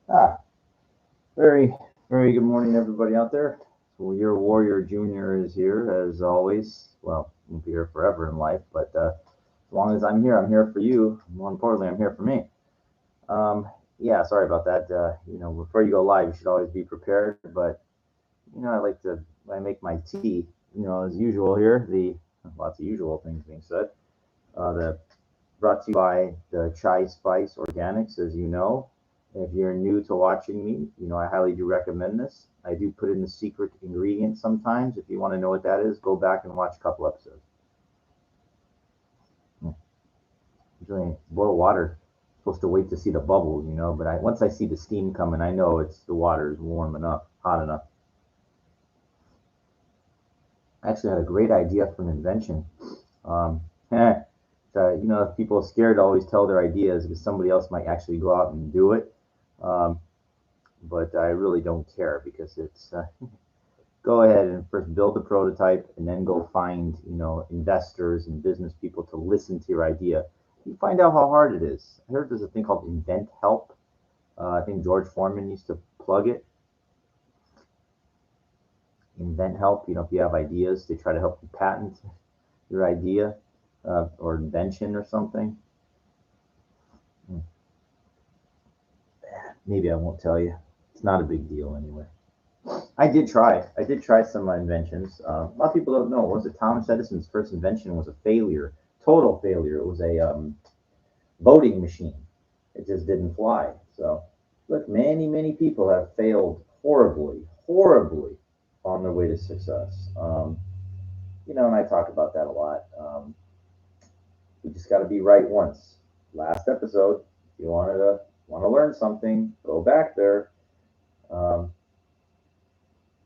Ah, very, very good morning, everybody out there. So your Warrior Junior is here as always. Well, won't be here forever in life, but as long as I'm here for you. More importantly, I'm here for me. Yeah, sorry about that. Before you go live, you should always be prepared. But I like to when I make my tea. As usual here, the lots of usual things being said. The brought to you by the Chai Spice Organics, as you know. If you're new to watching me, I highly do recommend this. I do put in the secret ingredient sometimes. If you want to know what that is, go back and watch a couple episodes. Usually boil water. Supposed to wait to see the bubbles, but once I see the steam coming, I know it's the water is warm enough, hot enough. I actually had a great idea for an invention. Um, if people are scared to always tell their ideas because somebody else might actually go out and do it. Um, but I really don't care because it's go ahead and first build the prototype and then go find investors and business people to listen to your idea. You find out how hard it is. I heard there's a thing called Invent Help. I think George Foreman used to plug it. Invent Help. If you have ideas, they try to help you patent your idea or invention or something. Maybe I won't tell you. It's not a big deal anyway. I did try. I did try some inventions. A lot of people don't know. Was it Thomas Edison's first invention was a failure, total failure. It was a voting machine. It just didn't fly. So, look, many people have failed horribly on their way to success. And I talk about that a lot. We just got to be right once. Last episode, if you want to learn something, go back there. Um,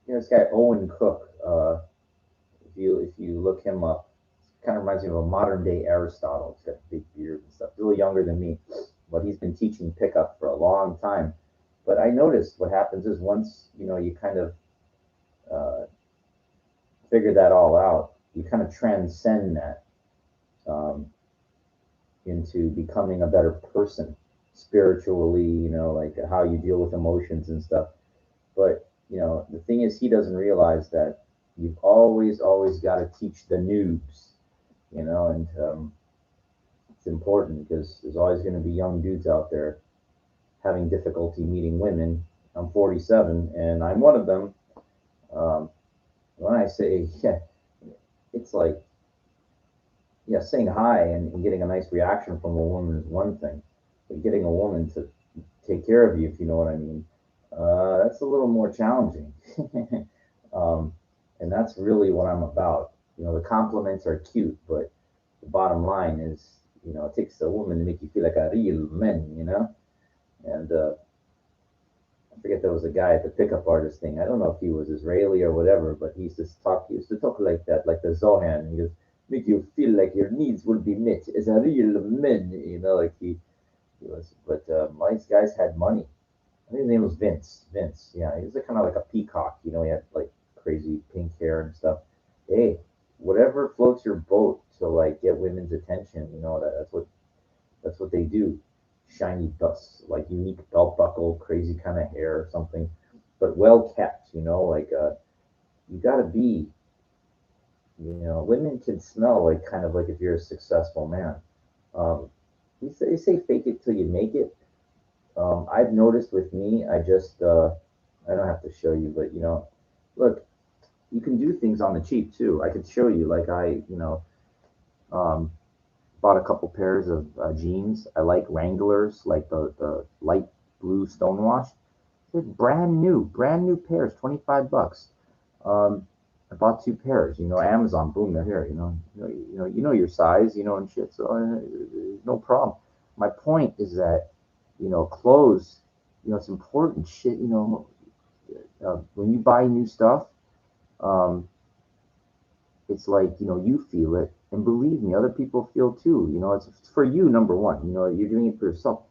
this guy Owen Cook. If you look him up, kind of reminds me of a modern day Aristotle. He's got a big beard and stuff. Really younger than me, but he's been teaching pickup for a long time. But I noticed what happens is once you kind of uh, figure that all out, you kind of transcend that um, into becoming a better person spiritually. Like how you deal with emotions and stuff. But the thing is, he doesn't realize that you've always got to teach the noobs. And it's important because there's always going to be young dudes out there having difficulty meeting women. I'm 47 and I'm one of them. Um, when I say, yeah, it's like, yeah, saying hi and getting a nice reaction from a woman is one thing, but getting a woman to take care of you, if you know what I mean, that's a little more challenging. um, and that's really what I'm about. The compliments are cute, but the bottom line is, it takes a woman to make you feel like a real man. And I forget there was a guy at the pickup artist thing. I don't know if he was Israeli or whatever, but he used to talk like that, like the Zohan. He goes, make you feel like your needs will be met as a real man, like he was. But these guys had money. I think his name was Vince. Vince, yeah, he was kind of like a peacock. He had like crazy pink hair and stuff. Hey, whatever floats your boat to like get women's attention. That's what they do. Shiny dust, like unique belt buckle, crazy kind of hair or something, but well kept. Like you got to be. Women can smell like kind of like if you're a successful man. Um, they say fake it till you make it. I've noticed with me, I don't have to show you, but look, you can do things on the cheap too. I could show you, like um, bought a couple pairs of jeans. I like Wranglers, like the light blue stonewash. They're brand new pairs, 25 bucks. Um, I bought two pairs. Amazon, boom, they're here. You know your size, and shit. So no problem. My point is that clothes. It's important shit. When you buy new stuff, um, it's like you feel it, and believe me, other people feel too. It's for you, number one. You're doing it for yourself.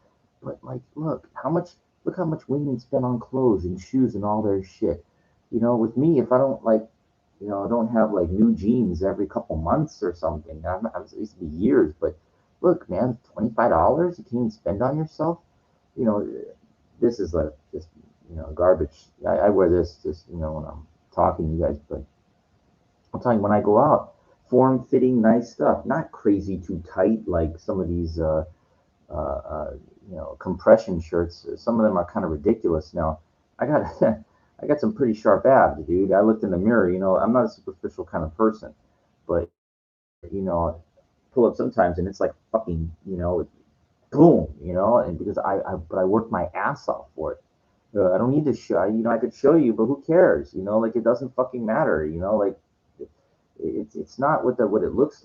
But like, look how much women spend on clothes and shoes and all their shit. With me, if I don't like, I don't have like new jeans every couple months or something. It used to be years, but look, man, $25 you can even spend on yourself. You know, this is like just garbage. I wear this just when I'm talking to you guys, but I'm telling you when I go out, form fitting, nice stuff, not crazy too tight like some of these uh, uh, compression shirts. Some of them are kind of ridiculous. Now, I got I got some pretty sharp abs, dude. I looked in the mirror. I'm not a superficial kind of person, but pull up sometimes and it's like fucking, boom, and because but I worked my ass off for it. I don't need to show, I could show you, but who cares? Like it doesn't fucking matter. Like it's not what it looks.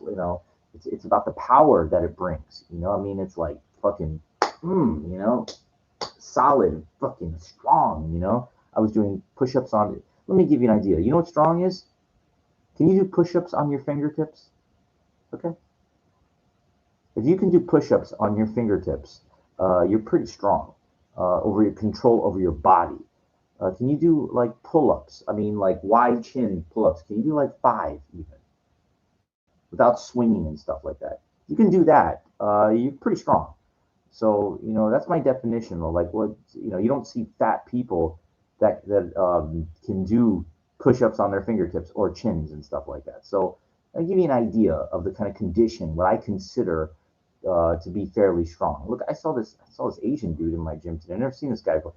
It's about the power that it brings. I mean, it's like fucking, solid, fucking strong. I was doing push-ups on it. Let me give you an idea. You know what strong is? Can you do push-ups on your fingertips? Okay. If you can do push-ups on your fingertips, you're pretty strong over your control over your body. Can you do like pull-ups? I mean, like wide chin pull-ups. Can you do like 5 even without swinging and stuff like that? You can do that. You're pretty strong. So that's my definition of like what you don't see fat people that can do push-ups on their fingertips or chins and stuff like that. So I give you an idea of the kind of condition what I consider to be fairly strong. Look, I saw this Asian dude in my gym today. I've never seen this guy before.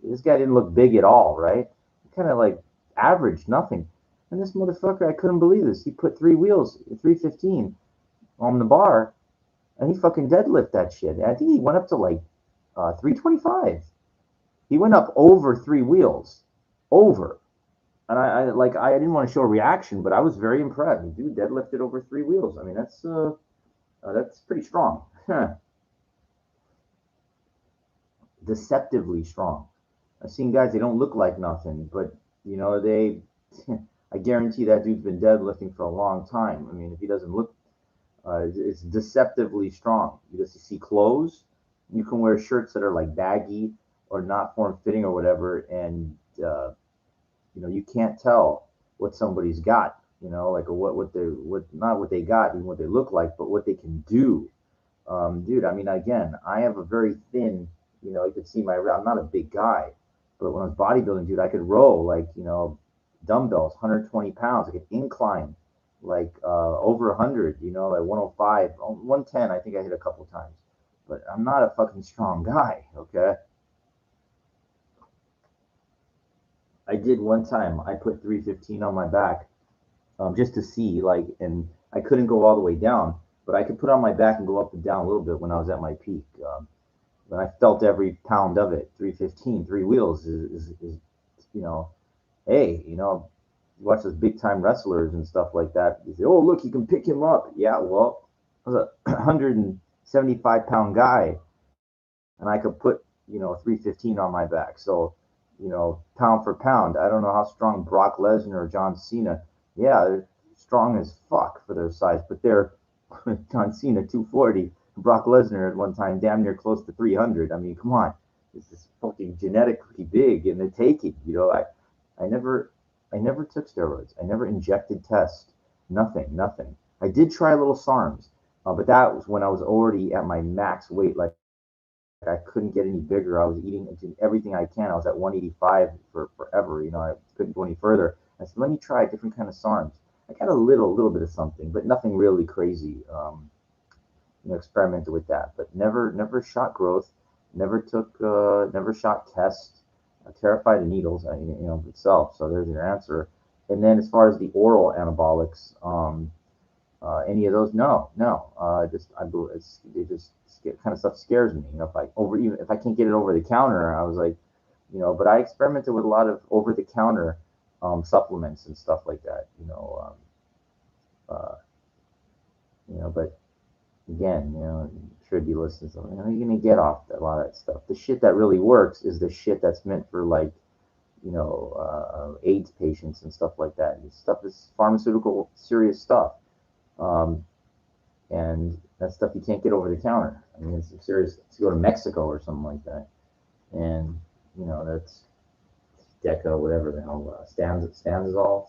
This guy didn't look big at all, right? Kind of like average, nothing. And this motherfucker, I couldn't believe this. He put 3 wheels, 315 on the bar, and he fucking deadlift that shit. I think he went up to like 325. He went up over 3 wheels, over. And I didn't want to show a reaction, but I was very impressed. Dude deadlifted over 3 wheels. I mean, that's pretty strong. Deceptively strong. I've seen guys they don't look like nothing, but they. I guarantee that dude's been deadlifting for a long time. I mean, if he doesn't look, it's deceptively strong. You just see clothes. You can wear shirts that are like baggy or not form fitting or whatever, and you can't tell what somebody's got. Like what not what they got and what they look like, but what they can do. Dude, I mean, again, I have a very thin, you could see I'm not a big guy, but when I was bodybuilding, dude, I could row like, dumbbells, 120 pounds. I could incline like over 100, like 105, 110. I think I hit a couple times, but I'm not a fucking strong guy. Okay. I did one time, I put 315 on my back just to see, like, and I couldn't go all the way down, but I could put on my back and go up and down a little bit when I was at my peak. But I felt every pound of it. 315, 3 wheels is hey, you watch those big time wrestlers and stuff like that. You say, oh, look, you can pick him up. Yeah, well, I was a 175-pound guy, and I could put 315 on my back. So, pound for pound, I don't know how strong Brock Lesnar or John Cena. Yeah, they're strong as fuck for their size, but they're John Cena 240, Brock Lesnar at one time damn near close to 300. I mean, come on, this is fucking genetically big in the taking. I never, I never took steroids. I never injected test. Nothing, nothing. I did try a little SARMs, but that was when I was already at my max weight. Like I couldn't get any bigger. I was eating everything I can. I was at 185 for forever. I couldn't go any further. I said, let me try a different kind of SARMs. I got a little bit of something, but nothing really crazy. Experimented with that, but never shot growth. Never shot test. Terrified of needles, itself. So there's your answer. And then as far as the oral anabolics, any of those, no, no. It just kind of stuff scares me. Even if I can't get it over the counter, I was like, but I experimented with a lot of over the counter supplements and stuff like that. But again, should be listening to something. You're gonna get off a lot of that stuff. The shit that really works is the shit that's meant for like, AIDS patients and stuff like that. This stuff is pharmaceutical, serious stuff, and that stuff you can't get over the counter. I mean, it's serious. To go to Mexico or something like that, and that's Deca, whatever the hell, Stanzol,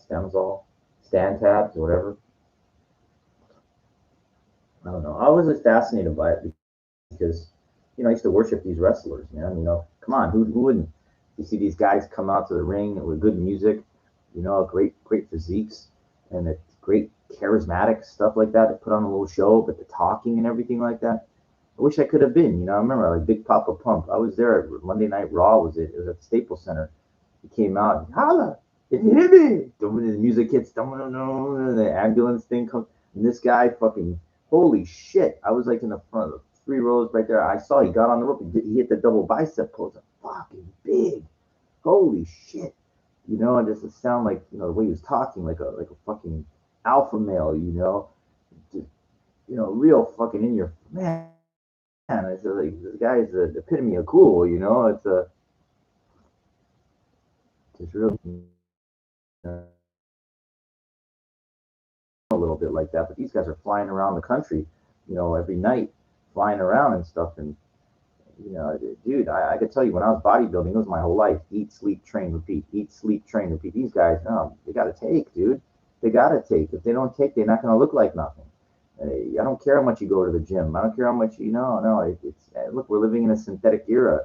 Stantabs, whatever. I don't know. I was just fascinated by it because I used to worship these wrestlers, man. Come on, who wouldn't? You see these guys come out to the ring with good music, great physiques, and it's great charismatic stuff like that. They put on a little show, but the talking and everything like that. I wish I could have been. I remember like Big Papa Pump. I was there at Monday Night Raw. Was it? It was at the Staples Center. He came out and holla, it hit me. The music hits, the ambulance thing comes, and this guy fucking, holy shit. I was like in the front of 3 rows right there. I saw he got on the rope. He hit the double bicep pose. Fucking big. Holy shit. And just it sound like, the way he was talking, like a fucking alpha male, just, real fucking in your man. It's like this guy is the epitome of cool, it's just really a little bit like that. But these guys are flying around the country, every night, flying around and stuff. And dude, I could tell you when I was bodybuilding, it was my whole life: eat, sleep, train, repeat. Eat, sleep, train, repeat. These guys, no, they got to take, dude. They got to take. If they don't take, they're not going to look like nothing. I don't care how much you go to the gym. I don't care how much no. It's look, we're living in a synthetic era.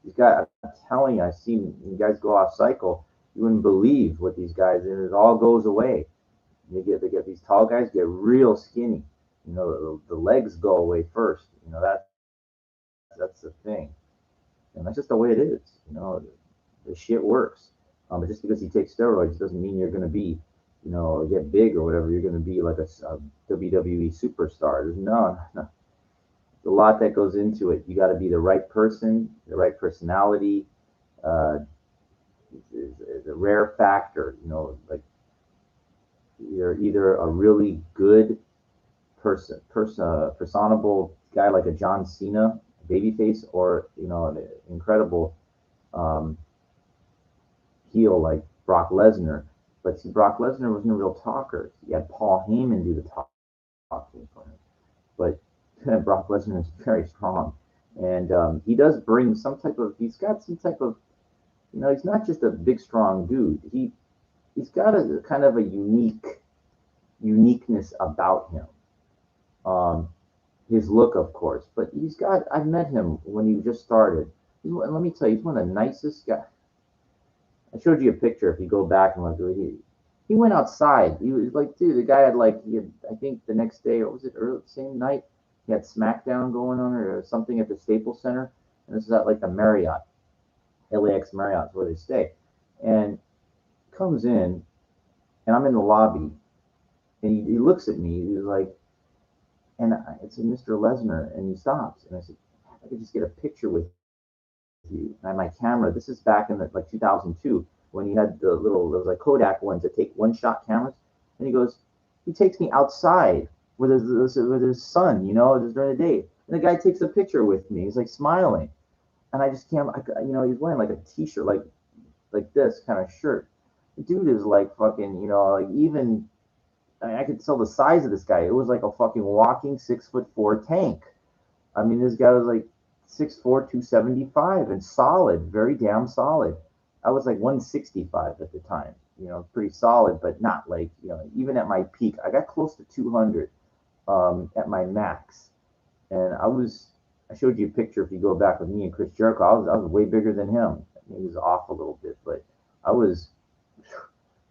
These guys, I'm telling you, I've seen you guys go off cycle. You wouldn't believe what these guys, and it all goes away. They get these tall guys get real skinny. The legs go away first. That's the thing, and that's just the way it is. The shit works. But just because you take steroids doesn't mean you're going to be, get big or whatever. You're going to be like a WWE superstar. No. There's a lot that goes into it. You got to be the right person, the right personality. Uh, is a rare factor. Like you're either a really good personable guy like a John Cena, babyface, or an incredible um, heel like Brock Lesnar. But see, Brock Lesnar wasn't a real talker. He had Paul Heyman do the talking for him. But Brock Lesnar is very strong, and he does bring some type of. He's got some type of. He's not just a big strong dude. He's got a kind of a uniqueness about him. His look, of course, but I met him when he just started. Let me tell you, he's one of the nicest guys. I showed you a picture. If you go back and look, he went outside. He was like, dude, the guy I think the next day, or was it early, same night, he had SmackDown going on or something at the Staples Center. And this is at like the Marriott, LAX Marriott, where they stay. And comes in, and I'm in the lobby, and he looks at me. He's like, and I said, Mr. Lesnar, and he stops, and I said, I could just get a picture with you. And I had my camera. This is back in like 2002 when he had there was like Kodak ones that take one-shot cameras. And he takes me outside with his son, during the day. And the guy takes a picture with me. He's like smiling, and I just can't, he's wearing like a t-shirt, like this kind of shirt. The dude is like fucking, like even. I could tell the size of this guy. It was like a fucking walking 6'4" tank. I mean, this guy was like 6'4", 275, and solid, very damn solid. I was like 165 at the time, pretty solid, but not like, even at my peak. I got close to 200 at my max. And I showed you a picture if you go back with me and Chris Jericho. I was way bigger than him. He was off a little bit, but I was,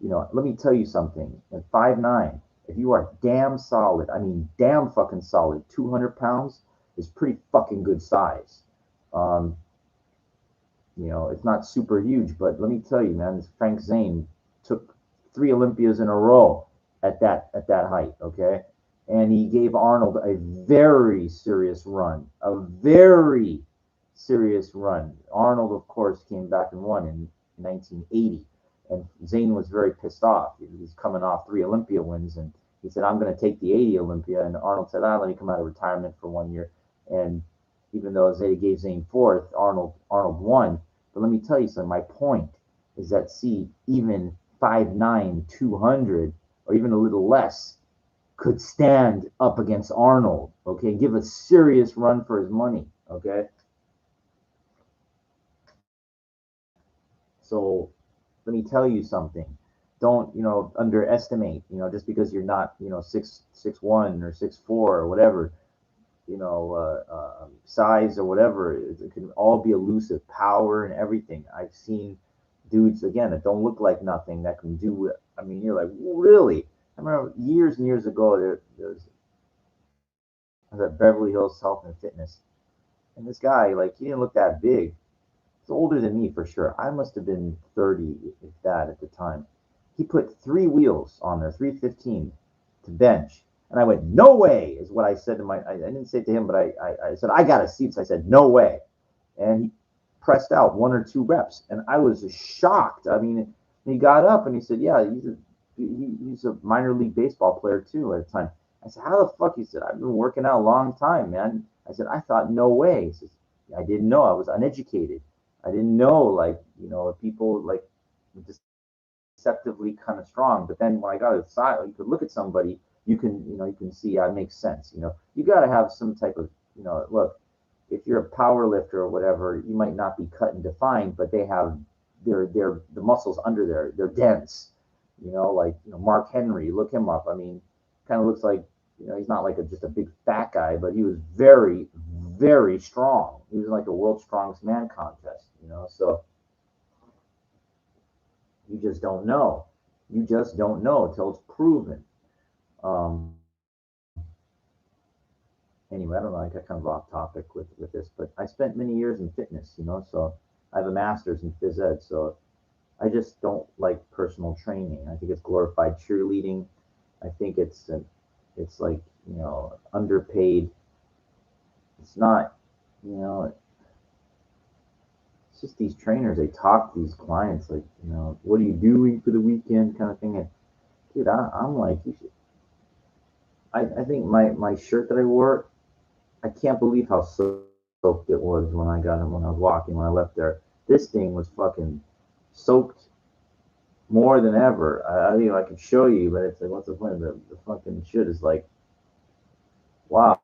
let me tell you something. At 5'9", if you are damn solid, I mean damn fucking solid, 200 pounds is pretty fucking good size. Um, it's not super huge, but let me tell you, man, this Frank Zane took 3 Olympias in a row at that height, okay? And he gave Arnold a very serious run, Arnold, of course, came back and won in 1980, and Zane was very pissed off. He was coming off 3 Olympia wins, and he said, "I'm going to take the 80 Olympia." And Arnold said, "Let me come out of retirement for 1 year." And even though Zane gave Zane 4th, Arnold won. But let me tell you something. My point is that, see, even 5'9", 200, or even a little less, could stand up against Arnold, okay? Give a serious run for his money, okay? So let me tell you something. Don't, underestimate, just because you're not, 6'1" or 6'4" or whatever. size or whatever. It can all be elusive, power and everything. I've seen dudes again that don't look like nothing that can do. I mean, you're like, really? I remember years and years ago I was at Beverly Hills Health and Fitness, and this guy, like, he didn't look that big. He's older than me for sure. I must have been 30, if that, at the time. He put three wheels on there, 315 to bench. And I went, no way, is what I said to I didn't say it to him, but I said, I got a seat. So I said, no way. And he pressed out one or two reps. And I was shocked. I mean, he got up and he said, yeah, he's a minor league baseball player too at the time. I said, how the fuck? He said, I've been working out a long time, man. I said, I thought, no way. He says, I didn't know. I was uneducated. I didn't know, like, people like deceptively kind of strong. But then when I got outside, you could look at somebody, you can see, it makes sense. You got to have some type of, look, if you're a power lifter or whatever, you might not be cut and defined, but they have the muscles under there, they're dense. Like, Mark Henry, look him up. I mean, kind of looks like, he's not like just a big fat guy, but he was very, very strong. He was in like a world's strongest man contest. So you just don't know. You just don't know until it's proven. Um, anyway, I don't know. I got kind of off topic with this, but I spent many years in fitness, so I have a master's in phys ed. So I just don't like personal training. I think it's glorified cheerleading. I think it's like, underpaid. It's not, you know, it's just these trainers. They talk to these clients like, what are you doing for the weekend, kind of thing. And dude, I'm like, you should. I think my shirt that I wore, I can't believe how soaked it was when I got it when I was walking when I left there. This thing was fucking soaked more than ever. I think I could show you, but it's like, what's the point? The fucking shit is like, wow.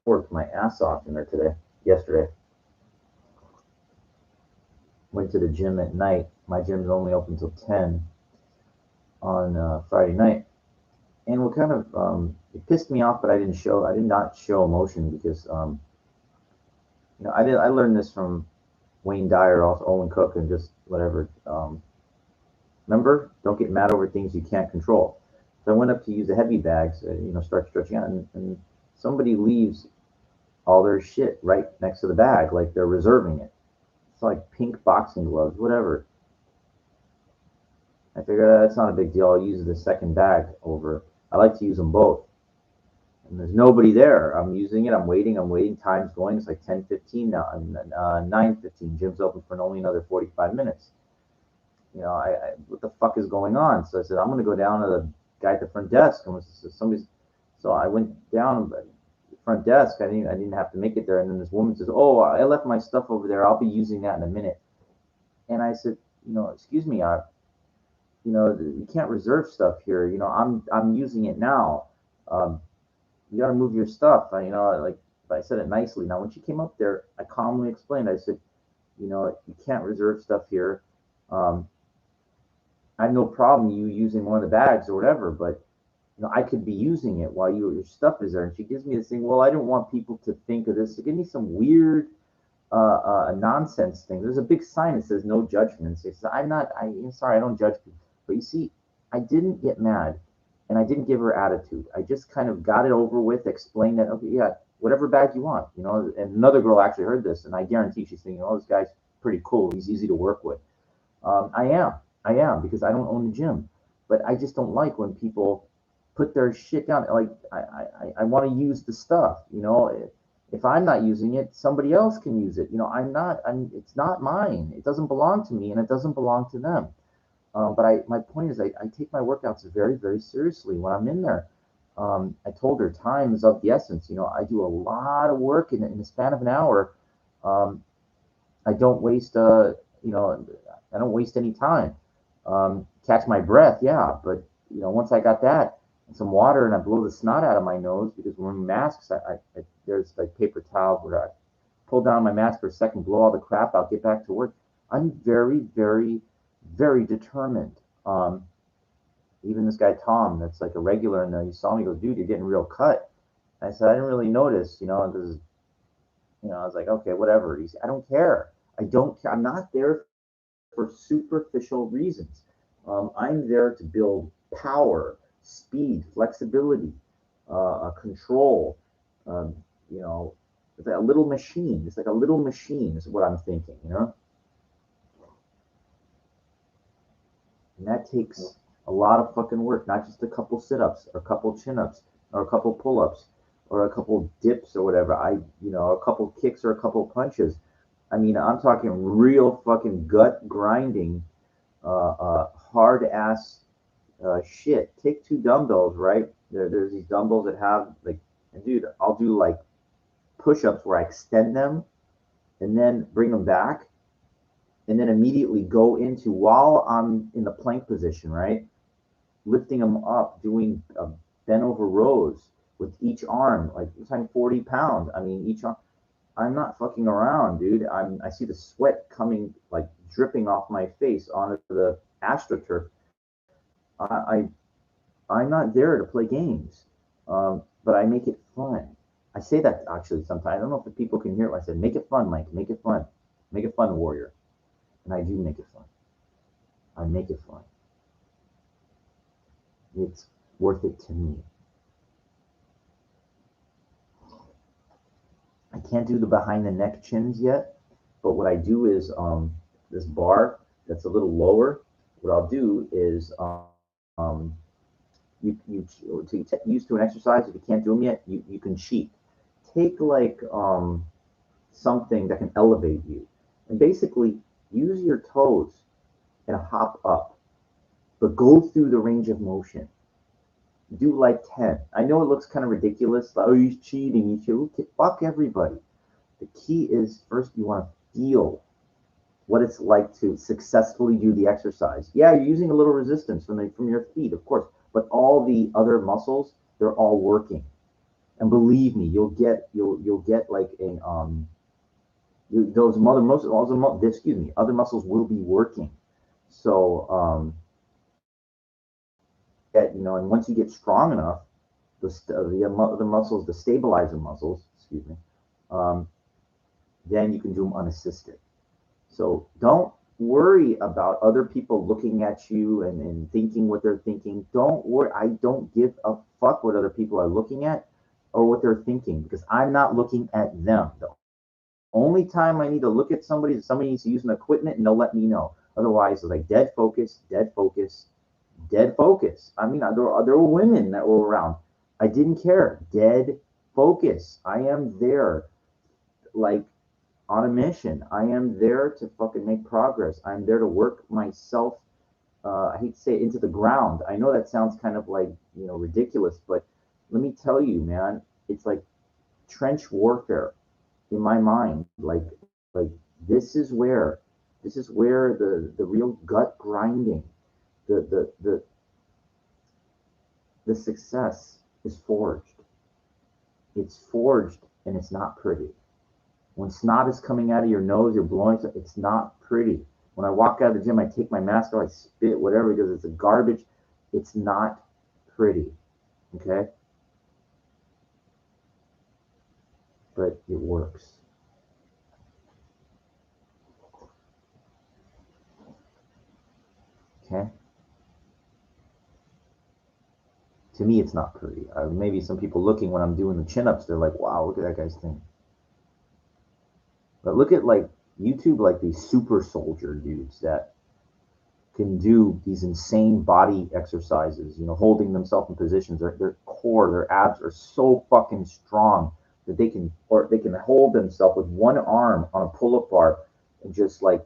Worked my ass off in there yesterday. Went to the gym at night. My gym's only open till 10 on Friday night. And what kind of it pissed me off, but I did not show emotion because I learned this from Wayne Dyer, also Owen Cook, and just whatever. Remember, don't get mad over things you can't control. So I went up to use the heavy bags, start stretching out, and somebody leaves all their shit right next to the bag, like they're reserving it. It's like pink boxing gloves, whatever. I figured that's not a big deal. I'll use the second bag over. I like to use them both. And there's nobody there. I'm using it. I'm waiting. Time's going. It's like 10:15 now. 9:15. Gym's open for only another 45 minutes. What the fuck is going on? So I said, I'm going to go down to the guy at the front desk. And somebody's. So I went down the front desk. I didn't have to make it there. And then this woman says, "Oh, I left my stuff over there. I'll be using that in a minute." And I said, "Excuse me, you can't reserve stuff here. I'm using it now. Um, you got to move your stuff." Like I said it nicely. Now, when she came up there, I calmly explained. I said, "You can't reserve stuff here. Um, I have no problem you using one of the bags or whatever, but I could be using it while your stuff is there." And she gives me this thing. Well, I don't want people to think of this. So give me some weird nonsense thing. There's a big sign that says no judgment. It says, I'm sorry, I don't judge people. But you see, I didn't get mad and I didn't give her attitude. I just kind of got it over with, explained that, okay, yeah, whatever bag you want, And another girl actually heard this, and I guarantee she's thinking, oh, this guy's pretty cool. He's easy to work with. I am. I am, because I don't own a gym. But I just don't like when people put their shit down. Like, I want to use the stuff, if I'm not using it, somebody else can use it. It's not mine. It doesn't belong to me and it doesn't belong to them. But my point is, I take my workouts very, very seriously when I'm in there. I told her time is of the essence. I do a lot of work in the span of an hour. Um, I don't waste, I don't waste any time. Catch my breath, yeah, but once I got that and some water and I blow the snot out of my nose because we're wearing masks, there's like paper towels where I pull down my mask for a second, blow all the crap out, get back to work. I'm very, very, very determined. Even this guy Tom, that's like a regular, and he saw me, he goes, "Dude, you're getting real cut." I said, I didn't really notice, because, I was like, okay, whatever. He said, I don't care. I don't care. I'm not there for superficial reasons. I'm there to build power, speed, flexibility, control. Um, you know, it's like a little machine. It's like a little machine, is what I'm thinking. And that takes a lot of fucking work, not just a couple sit ups or a couple chin ups or a couple pull ups or a couple dips or whatever. A couple kicks or a couple punches. I mean, I'm talking real fucking gut grinding, hard ass shit. Take two dumbbells, right? There's these dumbbells that have like, and dude, I'll do like push ups where I extend them and then bring them back and then immediately go into while I'm in the plank position, right? Lifting them up, doing bent over rows with each arm, like you're talking 40 pounds. I mean, each arm. I'm not fucking around, dude. I see the sweat coming, like dripping off my face onto the astroturf. I I'm not there to play games, but I make it fun. I say that actually sometimes. I don't know if the people can hear it. When I said, "Make it fun, Mike. Make it fun. Make it fun, warrior." And I do make it fun. I make it fun. It's worth it to me. I can't do the behind the neck chins yet, but what I do is this bar that's a little lower. What I'll do is to get used to an exercise. If you can't do them yet, you can cheat. Take like something that can elevate you, and basically use your toes and hop up, but go through the range of motion. Do like 10. I know it looks kind of ridiculous. Like, oh, he's cheating. You should fuck everybody. The key is first you want to feel what it's like to successfully do the exercise. Yeah, you're using a little resistance from your feet, of course, but all the other muscles, they're all working. And believe me, you'll get like a those other muscles, excuse me, other muscles will be working. So and once you get strong enough, the muscles, the stabilizer muscles, excuse me, um, then you can do them unassisted. So don't worry about other people looking at you and thinking what they're thinking. Don't worry. I don't give a fuck what other people are looking at or what they're thinking because I'm not looking at them. The only time I need to look at somebody is somebody needs to use an equipment and they'll let me know. Otherwise, it's like dead focus, dead focus, dead focus. I mean, there were women that were around. I didn't care. Dead focus. I am there like on a mission. I am there to fucking make progress. I'm there to work myself. I hate to say it, into the ground. I know that sounds kind of like ridiculous, but let me tell you, man, it's like trench warfare in my mind. Like this is where this is where the real gut grinding, the the success is forged. It's forged and it's not pretty. When snot is coming out of your nose, you're blowing, it's not pretty. When I walk out of the gym, I take my mask off, I spit, whatever, because it's a garbage. It's not pretty. Okay? But it works. Okay? To me, it's not pretty. Maybe some people looking when I'm doing the chin ups, they're like, wow, look at that guy's thing. But look at like YouTube, like these super soldier dudes that can do these insane body exercises, holding themselves in positions. Their core, their abs are so fucking strong that they can hold themselves with one arm on a pull-up bar and just like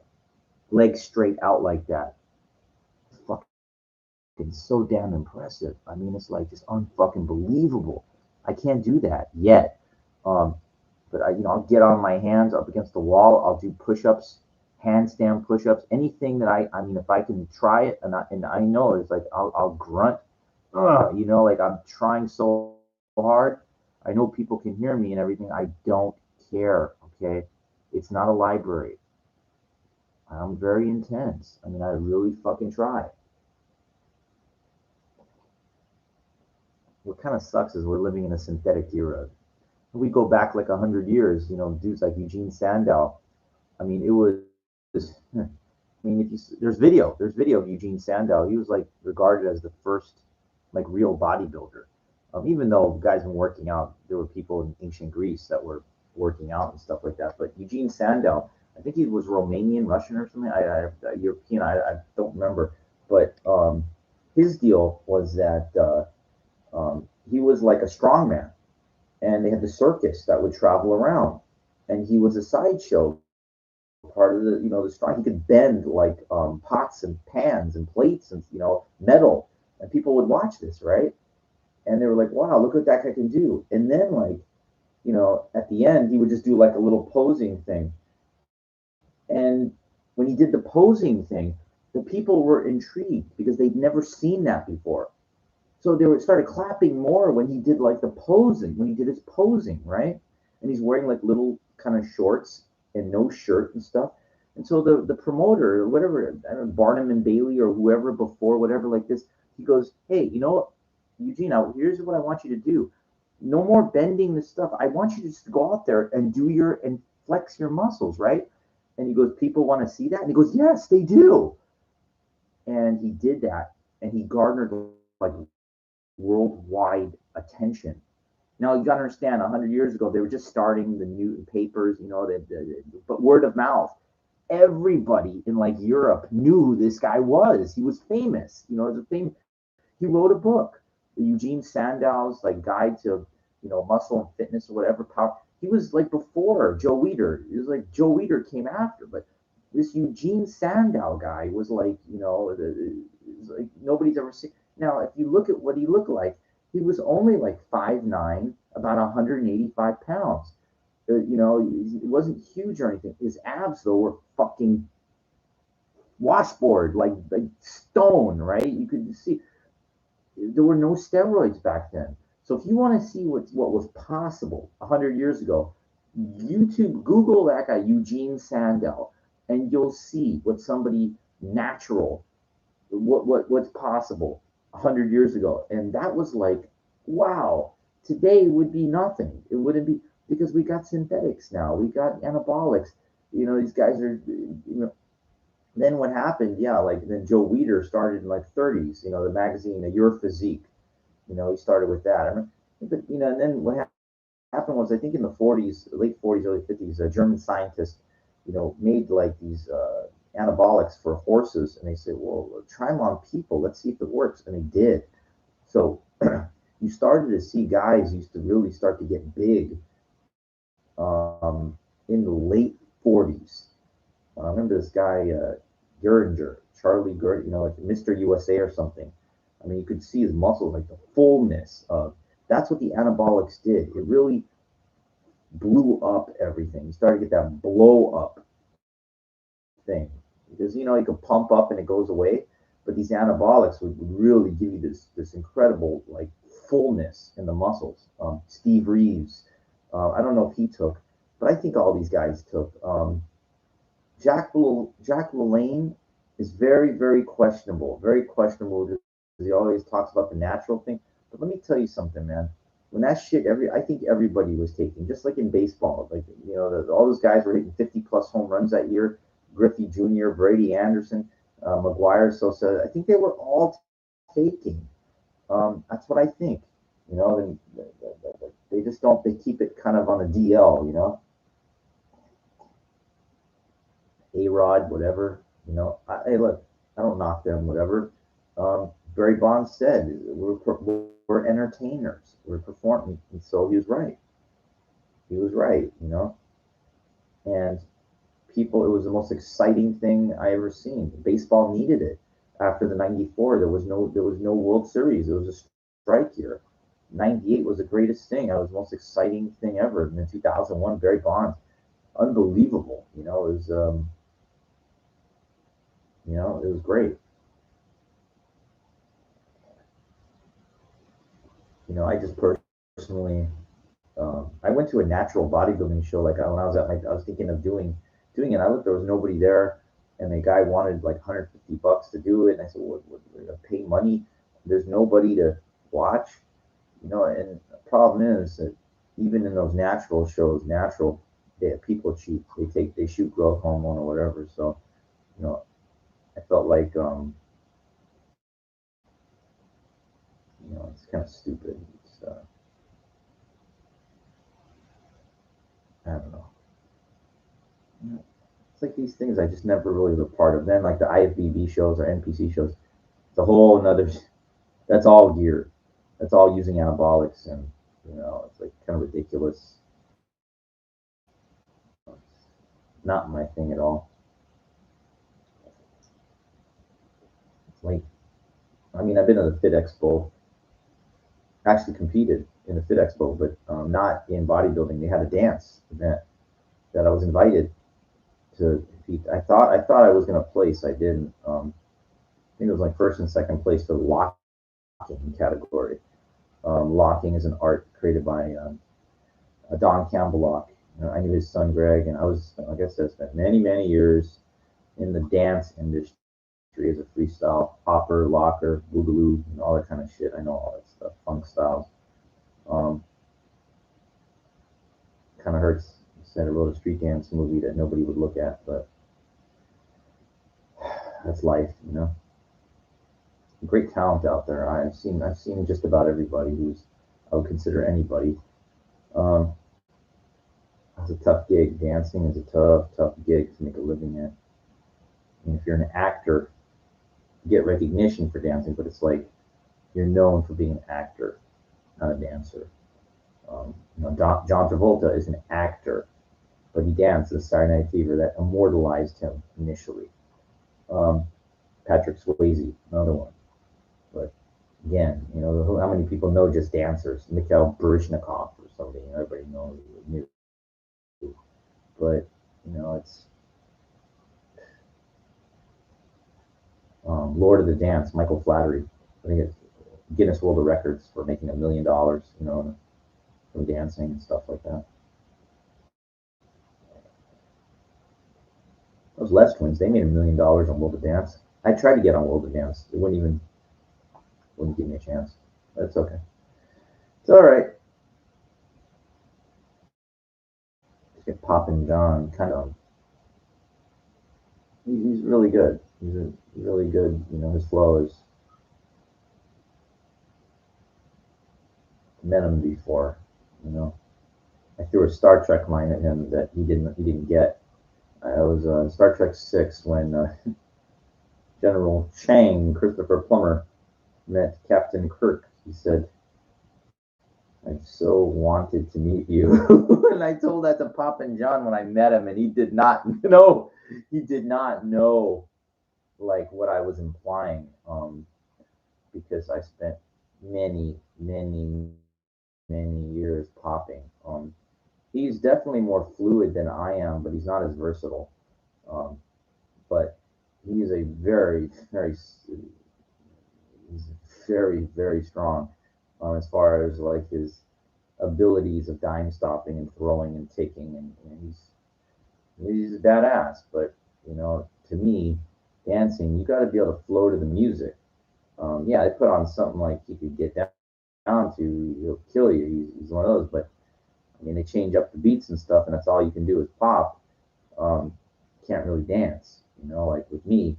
legs straight out like that. Fucking so damn impressive. I mean, it's like just unfucking believable. I can't do that yet. Um, but I'll get on my hands up against the wall. I'll do push-ups, handstand push-ups, anything that I mean, if I can try it, and I know it's like I'll grunt, like I'm trying so hard. I know people can hear me and everything. I don't care. Okay, it's not a library. I'm very intense. I mean, I really fucking try. what kind of sucks is we're living in a synthetic era. We go back like 100 years, dudes like Eugene Sandow. I mean, it was. I mean, if you there's video of Eugene Sandow. He was like regarded as the first like real bodybuilder. Even though guys been working out, there were people in ancient Greece that were working out and stuff like that. But Eugene Sandow, I think he was Romanian, Russian, or something. European. I don't remember. But his deal was that he was like a strongman, and they had the circus that would travel around, and he was a sideshow part of the strong. He could bend like pots and pans and plates and metal, and people would watch this, right? And they were like, "Wow, look what that guy can do!" And then like at the end, he would just do like a little posing thing, and when he did the posing thing, the people were intrigued because they'd never seen that before. So they were started clapping more when he did like the posing, when he did his posing, right? And he's wearing like little kind of shorts and no shirt and stuff. And so the promoter or whatever, I don't know, Barnum and Bailey or whoever before, whatever like this, he goes, "Hey, Eugene, here's what I want you to do. No more bending the stuff. I want you to just go out there and and flex your muscles, right?" And he goes, "People want to see that?" And he goes, "Yes, they do." And he did that, and he garnered like worldwide attention. Now you got to understand, 100 years ago they were just starting the new papers, but word of mouth. Everybody in like Europe knew who this guy was. He was famous. The thing. He wrote a book, the Eugene Sandow's like guide to muscle and fitness or whatever power. He was like before Joe Weider. It was like Joe Weider came after, but this Eugene Sandow guy was like like nobody's ever seen. Now, if you look at what he looked like, he was only like 5'9", about 185 pounds. It wasn't huge or anything. His abs though were fucking washboard, like stone, right? You could see there were no steroids back then. So if you want to see what was possible 100 years ago, YouTube, Google that guy Eugene Sandow, and you'll see what somebody natural, what's possible 100 years ago, and that was like, wow. Today would be nothing. It wouldn't be because we got synthetics now. We got anabolics. These guys are. Then what happened? Yeah, like then Joe Weider started in like 30s. The magazine, Your Physique. He started with that. I remember, but and then what happened was I think in the 40s, late 40s, early 50s, a German scientist, made like these anabolics for horses, and they said, well, try them on people. Let's see if it works, and they did. So you started to see guys used to really start to get big in the late 40s. I remember this guy, Geringer, Charlie Gerd, like Mr. USA or something. I mean, you could see his muscles, like the fullness of. That's what the anabolics did. It really blew up everything. You started to get that blow up thing because you can pump up and it goes away, but these anabolics would really give you this incredible like fullness in the muscles. Steve Reeves, I don't know if he took, but I think all these guys took. Jack LaLanne is very, very questionable. Very questionable because he always talks about the natural thing. But let me tell you something, man. When that shit, I think everybody was taking, just like in baseball, like all those guys were hitting 50 plus home runs that year. Griffey Jr., Brady Anderson, McGuire, Sosa. I think they were all taking. That's what I think. And they just don't. They keep it kind of on a DL. A-Rod, whatever. Hey, look, I don't knock them, whatever. Barry Bonds said, we're entertainers, we're performing, and so he was right. He was right, and people, it was the most exciting thing I ever seen. Baseball needed it. After the 94, there was no World Series. It was a strike year. 98 was the greatest thing. It was the most exciting thing ever. And then 2001, Barry Bonds, unbelievable. It was great. I just personally, I went to a natural bodybuilding show. Like when I was thinking of doing it. I looked, there was nobody there, and the guy wanted like $150 to do it. And I said, "Well, we're gonna pay money. There's nobody to watch." And the problem is that even in those natural shows, people cheat. They shoot growth hormone or whatever. So, you know, I felt like, it's kind of stupid. I don't know. It's like these things I just never really was a part of. Then like the IFBB shows or NPC shows, it's a whole another. That's all gear. That's all using anabolics, and it's like kind of ridiculous. Not my thing at all. It's like, I mean, I've been to the Fit Expo, actually competed in the Fit Expo, but not in bodybuilding. They had a dance event that I was invited to compete. I thought I was gonna place. I didn't. I think it was like first and second place for the locking category. Locking is an art created by Don Campbell Lock. I knew his son Greg, and like I said, spent many many years in the dance industry as a freestyle hopper, locker, boogaloo, and all that kind of shit. I know all that stuff, funk styles. Um, Kind of hurts. He said I wrote a street dance movie that nobody would look at, but that's life. Great talent out there. I've seen just about everybody who's I would consider anybody. Um, it's a tough gig. Dancing is a tough gig to make a living at. And if you're an actor, you get recognition for dancing, but it's like you're known for being an actor, not a dancer. John Travolta is an actor, but he danced in Saturday Night Fever that immortalized him initially. Um, Patrick Swayze, another one. But again, how many people know just dancers? Mikhail Baryshnikov or somebody. Everybody knows knew. But it's Lord of the Dance, Michael Flattery. I think it's Guinness World of Records for making $1 million, from dancing and stuff like that. Those Les twins, they made $1 million on World of Dance. I tried to get on World of Dance. It wouldn't give me a chance. But it's okay. It's all right. Just get Poppin' John. Kind of. He's really good. He's a really good. His flow is. Met him before. You know, I threw a Star Trek line at him that he didn't get. I was Star Trek 6 when General Chang, Christopher Plummer, met Captain Kirk. He said, I so wanted to meet you. And I told that to Poppin' John when I met him, and he did not know. He did not know like what I was implying, because I spent many, many, many years popping. He's definitely more fluid than I am, but he's not as versatile. Um, but he is a he's very, very strong, as far as like his abilities of dime stopping and throwing and taking, and he's a badass. But to me, dancing, you got to be able to flow to the music. Yeah, I put on something like he could get down to, he'll kill you. He's one of those. But I mean, they change up the beats and stuff, and that's all you can do is pop. Um, can't really dance. Like with me,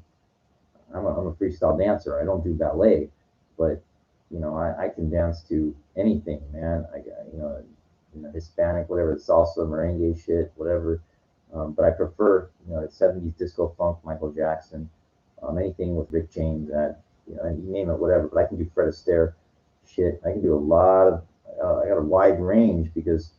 I'm a freestyle dancer. I don't do ballet, but I can dance to anything, man. Hispanic, whatever, salsa, merengue shit, whatever. But I prefer, the '70s disco funk, Michael Jackson, anything with Rick James, you name it, whatever. But I can do Fred Astaire shit. I can do a lot of. I got a wide range because,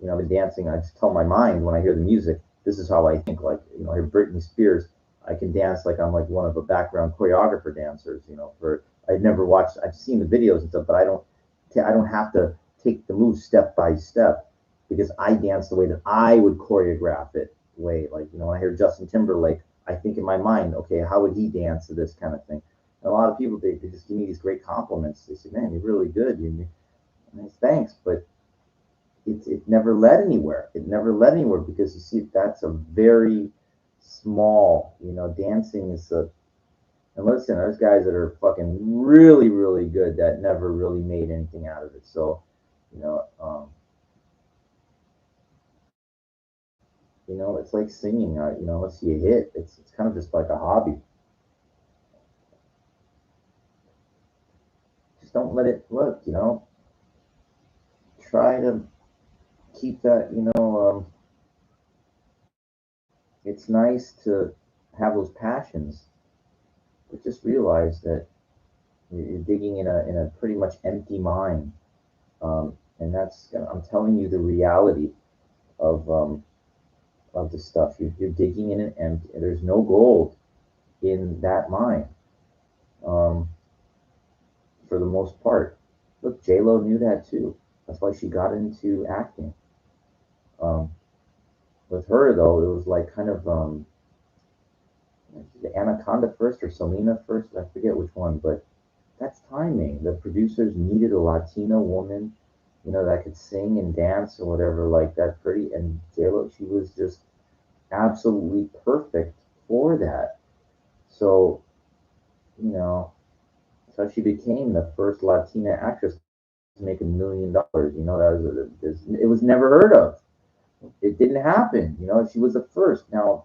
I've been dancing. I just tell my mind when I hear the music, this is how I think. Like, I hear Britney Spears, I can dance like I'm like one of the background choreographer dancers. For I've never watched. I've seen the videos and stuff, but I don't have to take the move step by step because I dance the way that I would choreograph it. Way like when I hear Justin Timberlake, I think in my mind, okay, how would he dance to this kind of thing? And a lot of people they just give me these great compliments. They say, "Man, you're really good." Thanks, but it never led anywhere. It never led anywhere because you see that's a very small. Dancing is a And listen, there's guys that are fucking really, really good that never really made anything out of it. So, you know, um, it's like singing. Unless you hit, it's kind of just like a hobby. Just don't let it look. Try to keep that. It's nice to have those passions, but just realize that you're digging in a pretty much empty mine, and I'm telling you the reality of the stuff. You're digging in an empty. There's no gold in that mine, um, for the most part. Look, J Lo knew that too. That's why she got into acting. Um, with her though, it was like kind of the Anaconda first or Selena first. I forget which one, but that's timing. The producers needed a Latina woman, that could sing and dance or whatever like that. Pretty and J Lo, she was just absolutely perfect for that. So you know, so she became the first Latina actress to make $1 million. It was never heard of. It didn't happen. She was the first. Now,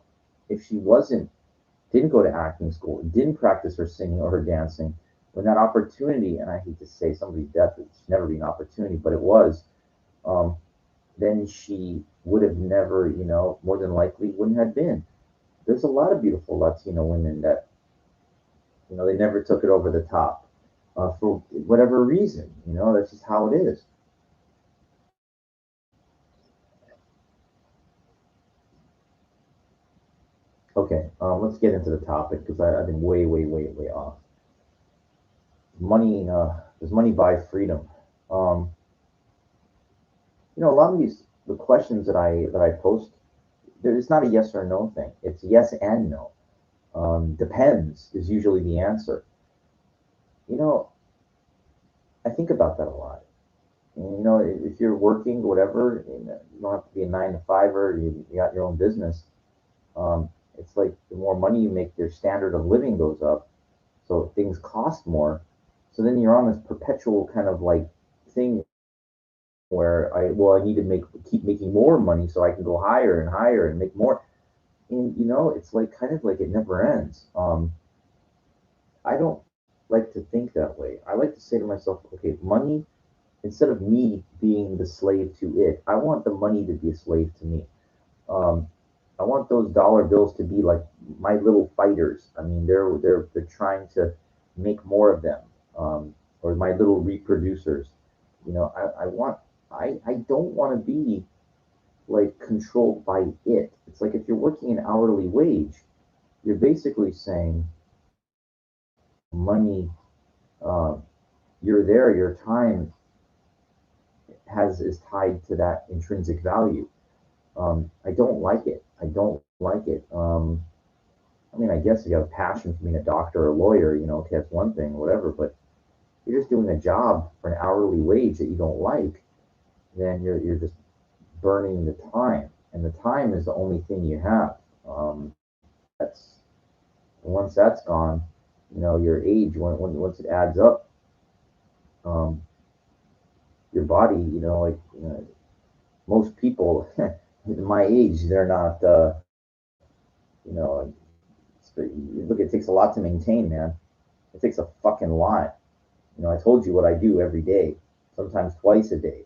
if she didn't go to acting school, didn't practice her singing or her dancing, when that opportunity, and I hate to say somebody's death, it's never been an opportunity, but it was, um, then she would have never, more than likely wouldn't have been. There's a lot of beautiful Latino women that, they never took it over the top, for whatever reason. That's just how it is. Okay, let's get into the topic because I've been way, way, way, way off. Money, does money buy freedom? Um, a lot of the questions that I post, it's not a yes or no thing. It's yes and no. Depends is usually the answer. You know, I think about that a lot. And, if you're working, whatever, you don't have to be a 9 to 5er. You got your own business. It's like the more money you make, your standard of living goes up, so things cost more. So then you're on this perpetual kind of like thing where I need to keep making more money so I can go higher and higher and make more. And it's like kind of like it never ends. I don't like to think that way. I like to say to myself, okay, money, instead of me being the slave to it, I want the money to be a slave to me. Um, I want those dollar bills to be like my little fighters. I mean, they're trying to make more of them, or my little reproducers. I don't want to be like controlled by it. It's like if you're working an hourly wage, you're basically saying money. Uh, you're there. Your time is tied to that intrinsic value. I don't like it. I don't like it. I mean, I guess if you have a passion for being a doctor or a lawyer, okay, that's one thing, whatever. But if you're just doing a job for an hourly wage that you don't like, then you're just burning the time, and the time is the only thing you have. That's Once that's gone, your age once it adds up, um, your body, like most people my age, they're not, you know, look, it takes a lot to maintain, man. It takes a fucking lot. I told you what I do every day, sometimes twice a day.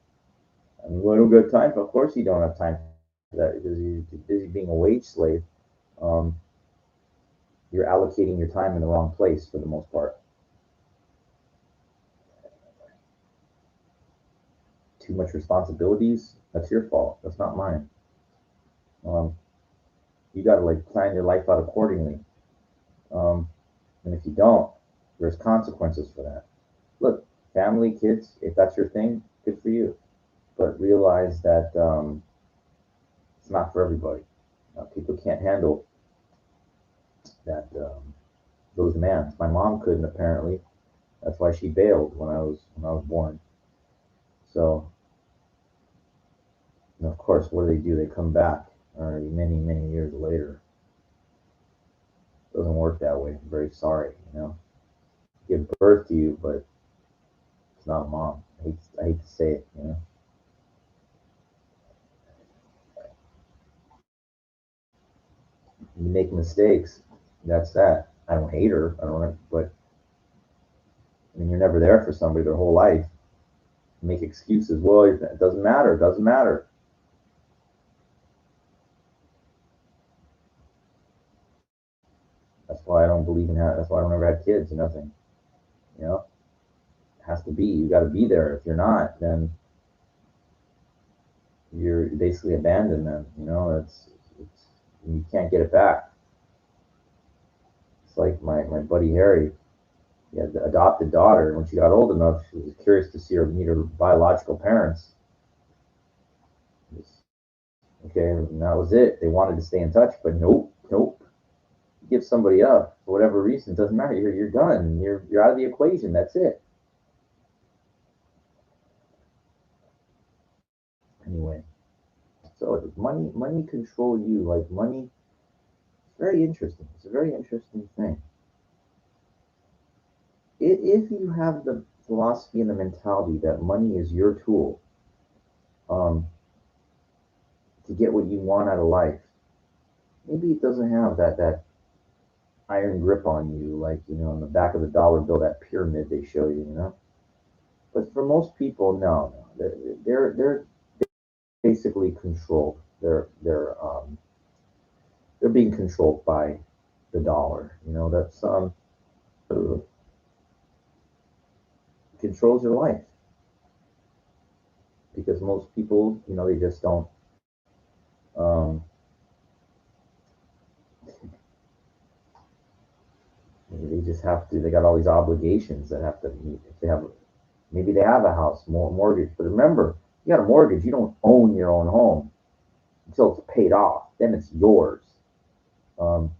I mean, well, I don't got time. Of course, you don't have time for that because you're too busy being a wage slave. Um, you're allocating your time in the wrong place for the most part. Too much responsibilities. That's your fault. That's not mine. Um, you got to like plan your life out accordingly. Um, and if you don't, there's consequences for that. Look, family, kids, if that's your thing, good for you. But realize that, it's not for everybody. People can't handle that, those demands. My mom couldn't, apparently. That's why she bailed when I was born. So, of course, what do? They come back, many, many years later. Doesn't work that way. I'm very sorry, you know. Give birth to you, but it's not a mom. I hate to say it, you know. You make mistakes. That's that. I don't hate her. I don't. But I mean, you're never there for somebody their whole life. Make excuses. Well, it doesn't matter. It doesn't matter. That's why I don't believe in that. That's why I don't ever have kids. Nothing. You know, it has to be. You got to be there. If you're not, then you're basically abandoned them. You know, it's you can't get it back. It's like my buddy Harry. He had the adopted daughter, and when she got old enough, she was curious to see her meet her biological parents. Okay, and that was it. They wanted to stay in touch, but nope, nope. You give somebody up for whatever reason, it doesn't matter. You're done. You're out of the equation. That's it. Anyway, so does money control you? Like money, it's very interesting. It's a very interesting thing. If you have the philosophy and the mentality that money is your tool um, to get what you want out of life, maybe it doesn't have that iron grip on you, like on the back of the dollar bill, that pyramid they show you, you know. But for most people, no, no, they're basically controlled. They're being controlled by the dollar. You know that's controls your life because most people, they just don't. Um, they just have to. They got all these obligations that have to meet. If they have, maybe they have a house, mortgage. But remember, you got a mortgage. You don't own your own home until it's paid off. Then it's yours. Um,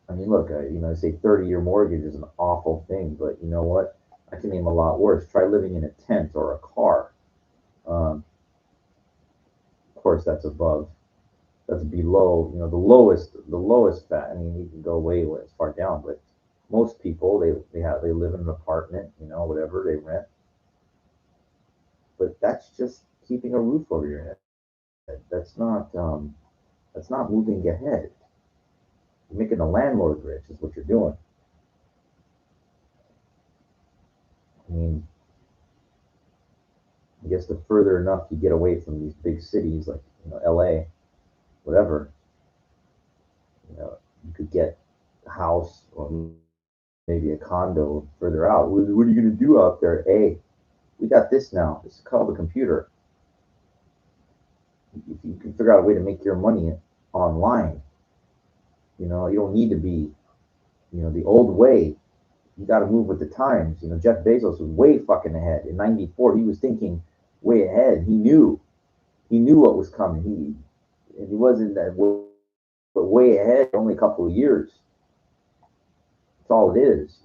I mean, look, they say 30-year mortgage is an awful thing, but you know what? I can name a lot worse. Try living in a tent or a car. Um, of course, that's below, the lowest fat. I mean, you can go way as far down, but most people, they live in an apartment, whatever they rent. But that's just keeping a roof over your head. That's not moving ahead. You're making the landlord rich, is what you're doing. I mean, I guess the further enough you get away from these big cities like LA, whatever, you could get a house or maybe a condo further out. What are you going to do out there? Hey, we got this now. It's called a computer. If you can figure out a way to make your money online, you don't need to be, the old way. You got to move with the times. Jeff Bezos was way fucking ahead. In '94, he was thinking way ahead. He knew what was coming. He wasn't that way ahead. Only a couple of years. That's all it is.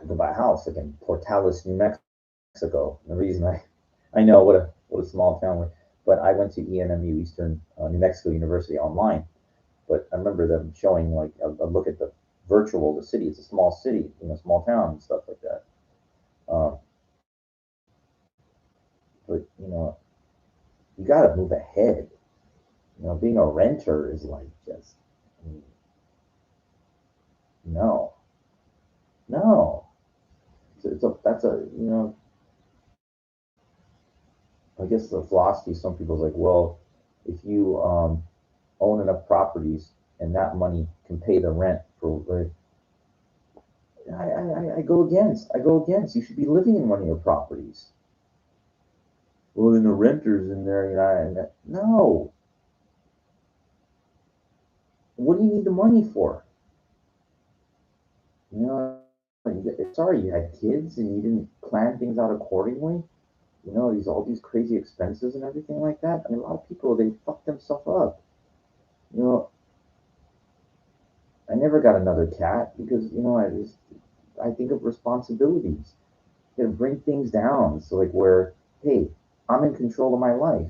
To buy a house like in Portales, New Mexico. The reason I know what a small town, but I went to ENMU, Eastern New Mexico University, online. But I remember them showing like a look at the virtual the city. It's a small city, small town and stuff like that. Um, but you got to move ahead. Being a renter is like just no, no. That's a I guess the philosophy. Some people's like, well, if you own enough properties and that money can pay the rent for. I go against. I go against. You should be living in one of your properties. Well, then the renters in there, no. What do you need the money for? You know, sorry, you had kids and you didn't plan things out accordingly. All these crazy expenses and everything like that. I mean, a lot of people they fuck themselves up. You know, I never got another cat because I just I think of responsibilities. You gotta bring things down. So like where, hey, I'm in control of my life.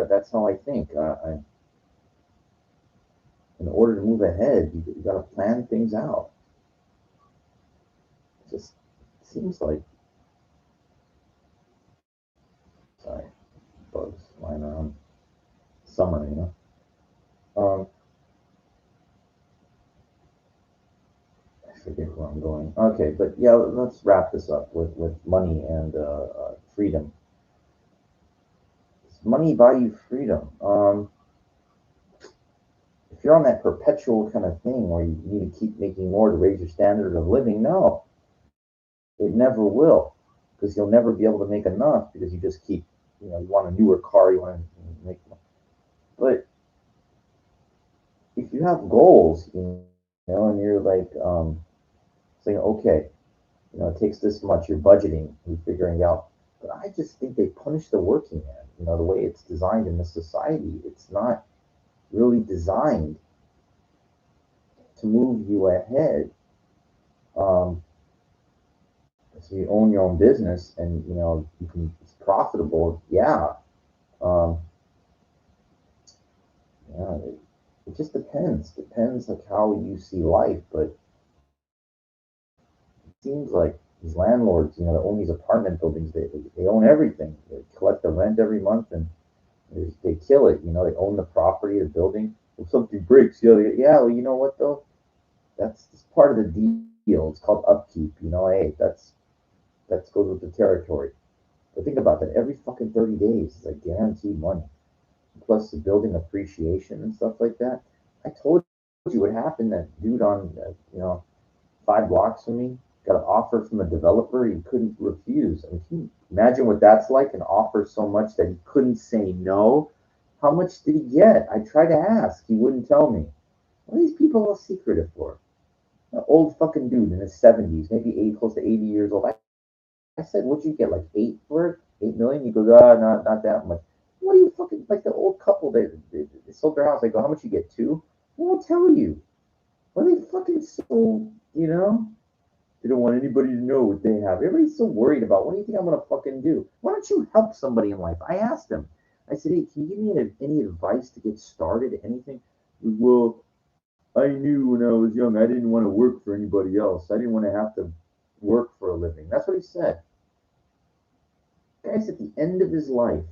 That's how I think. In order to move ahead, you got to plan things out. It just seems like, sorry, bugs flying around. Summer. Um, I forget where I'm going. Okay, but yeah, let's wrap this up with money and freedom. Does money buy you freedom? If you're on that perpetual kind of thing where you need to keep making more to raise your standard of living, no, it never will, because you'll never be able to make enough because you just keep, you want a newer car, you want to make. But if you have goals, and you're like saying, okay, it takes this much, you're budgeting, you're figuring out. But I just think they punish the working man. The way it's designed in this society, it's not really designed to move you ahead. Um, so you own your own business, and you can, it's profitable. Yeah. Um, yeah. It just depends. Depends like how you see life, but it seems like these landlords, that own these apartment buildings, they own everything. They collect the rent every month, and they kill it. They own the property, the building. If something breaks, yeah. Well, you know what though? That's part of the deal. It's called upkeep. Hey, that goes with the territory. But think about that. Every fucking 30 days is like guaranteed money, plus the building appreciation and stuff like that. I told you what happened. That dude on 5 blocks from me got an offer from a developer he couldn't refuse. I mean, can you imagine what that's like? An offer so much that he couldn't say no. How much did he get? I tried to ask. He wouldn't tell me. What are these people all secretive for? An old fucking dude in his 70s, maybe close to 80 years old. I said, what'd you get? Like 8 for it? 8 million? He goes, not that much. What are you fucking like the old couple they sold their house? I go, how much you get? Two? They won't tell you. What are they fucking so, you know? They don't want anybody to know what they have. Everybody's so worried about what do you think I'm gonna fucking do? Why don't you help somebody in life? I asked him. I said, hey, can you give me any advice to get started? Anything? Well, I knew when I was young I didn't want to work for anybody else. I didn't want to have to work for a living. That's what he said. Guy's at the end of his life.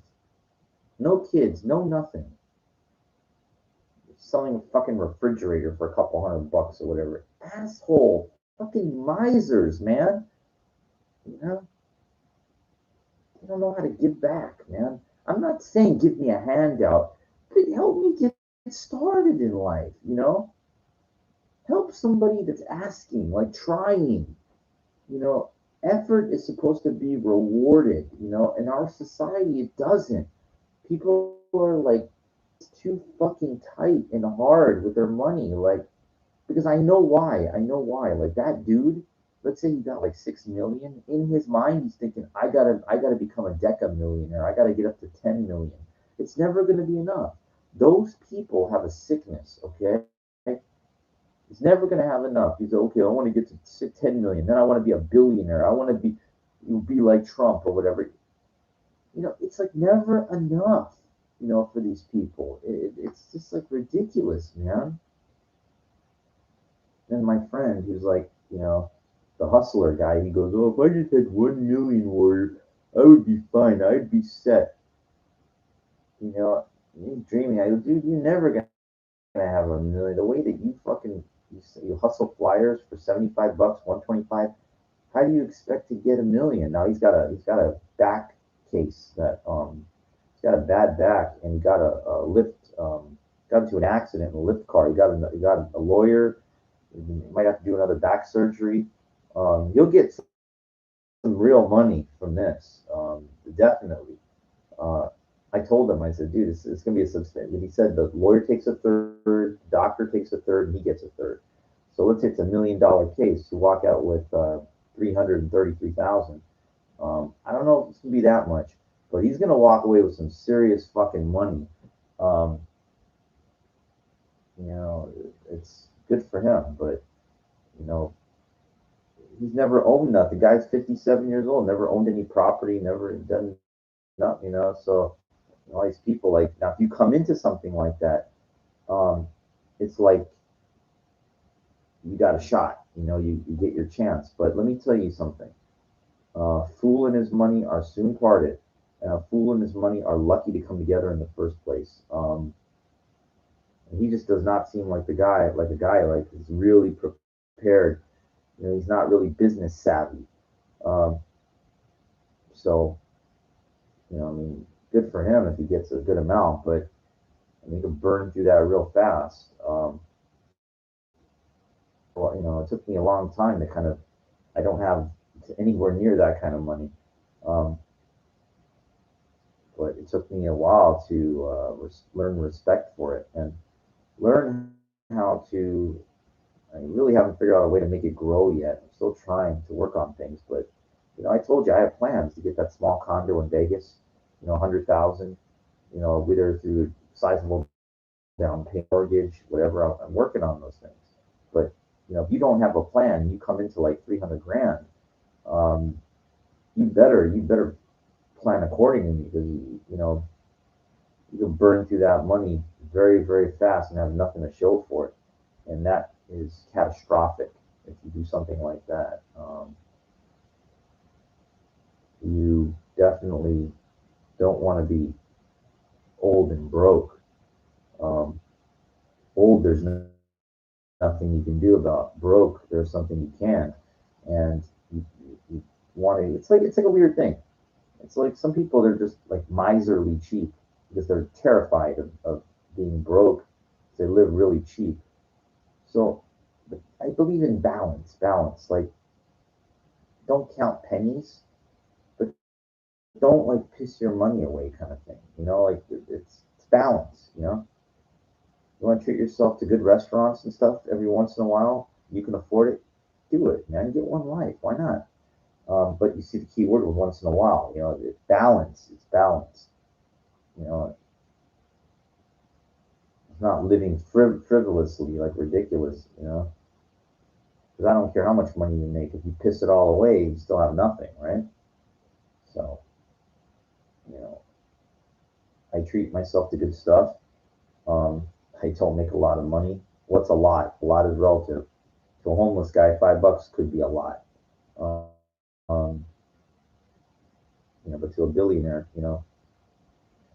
No kids, no nothing. Selling a fucking refrigerator for a couple $100 or whatever. Asshole. Fucking misers, man. You know? They don't know how to give back, man. I'm not saying give me a handout, but help me get started in life. Help somebody that's asking, like trying. You know, effort is supposed to be rewarded. In our society, it doesn't. People are like too fucking tight and hard with their money. Like, because I know why. I know why. Like that dude, let's say he got like 6 million. In his mind, he's thinking, I gotta become a deca millionaire. I gotta get up to 10 million. It's never gonna be enough. Those people have a sickness, okay? He's never gonna have enough. He's okay, I want to get to 10 million. Then I want to be a billionaire. I want to be like Trump or whatever. It's like never enough, for these people. It's just like ridiculous, man. And my friend, who's like, the hustler guy, he goes, "Oh, if I just had 1 million, Warrior, I would be fine. I'd be set." He's dreaming. I go, dude, you're never gonna have a million. The way that you fucking you hustle flyers for 75 bucks, 125. How do you expect to get a million? Now he's got a back case that he's got a bad back, and he got a lift got into an accident in a lift car. He got a lawyer. He might have to do another back surgery. You'll get some real money from this, definitely. Uh, I told him, I said, dude, it's going to be a substantial. He said the lawyer takes a third, the doctor takes a third, and he gets a third. So let's say it's $1 million case. You walk out with 333,000. I don't know if it's going to be that much, but he's going to walk away with some serious fucking money. Um, you know, it's good for him. But you know, he's never owned nothing. The guy's 57 years old, never owned any property, never done nothing. So all these people like now, if you come into something like that, um, it's like you got a shot. You get your chance. But let me tell you something. Fool and his money are soon parted, and a fool and his money are lucky to come together in the first place. And he just does not seem like a guy like is really prepared. He's not really business savvy. Um, so, I mean, good for him if he gets a good amount, but he can burn through that real fast. Well, it took me a long time to kind of, I don't have anywhere near that kind of money. Um, but it took me a while to learn respect for it and learn how to. I really haven't figured out a way to make it grow yet. I'm still trying to work on things, but I told you I have plans to get that small condo in Vegas. 100,000. Whether through sizable down payment, mortgage, whatever. I'm working on those things. But if you don't have a plan, you come into like 300 grand. Um, you better plan accordingly because you can burn through that money very very fast and have nothing to show for it, and that is catastrophic if you do something like that. You definitely don't want to be old and broke. Um, Old, there's nothing you can do about. Broke, there's something you can, and you want to. It's like a weird thing. It's like some people they're just like miserly cheap because they're terrified of being broke. They live really cheap. So I believe in balance. Balance, like don't count pennies, but don't like piss your money away, kind of thing. Like it's balance. You want to treat yourself to good restaurants and stuff every once in a while. You can afford it. Do it, man. You get one life. Why not? But you see the key word with once in a while. It's balance. It's balance. You know, it's not living frivolously like ridiculous. Because I don't care how much money you make. If you piss it all away, you still have nothing, right? So, you know, I treat myself to good stuff. Um, I don't make a lot of money. What's a lot? A lot is relative. To a homeless guy, $5 could be a lot. Um, but to a billionaire,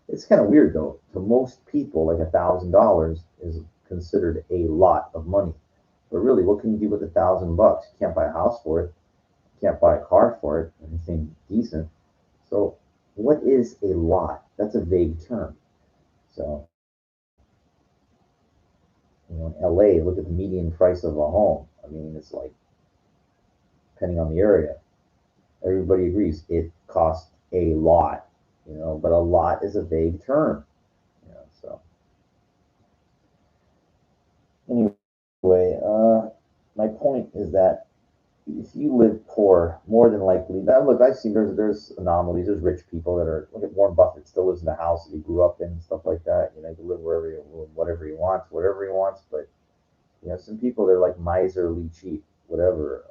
it's kind of weird though. To most people, like $1,000 is considered a lot of money. But really, what can you do with $1,000? You can't buy a house for it. You can't buy a car for it. Anything decent. So, what is a lot? That's a vague term. So, in LA, look at the median price of a home. I mean, it's like, depending on the area, everybody agrees it costs a lot, but a lot is a vague term, so anyway, my point is that if you live poor, more than likely, now look, I've seen there's anomalies. There's rich people that are. Look at Warren Buffett, still lives in the house that he grew up in, and stuff like that. He can live whatever he wants. But some people they're like miserly cheap, whatever.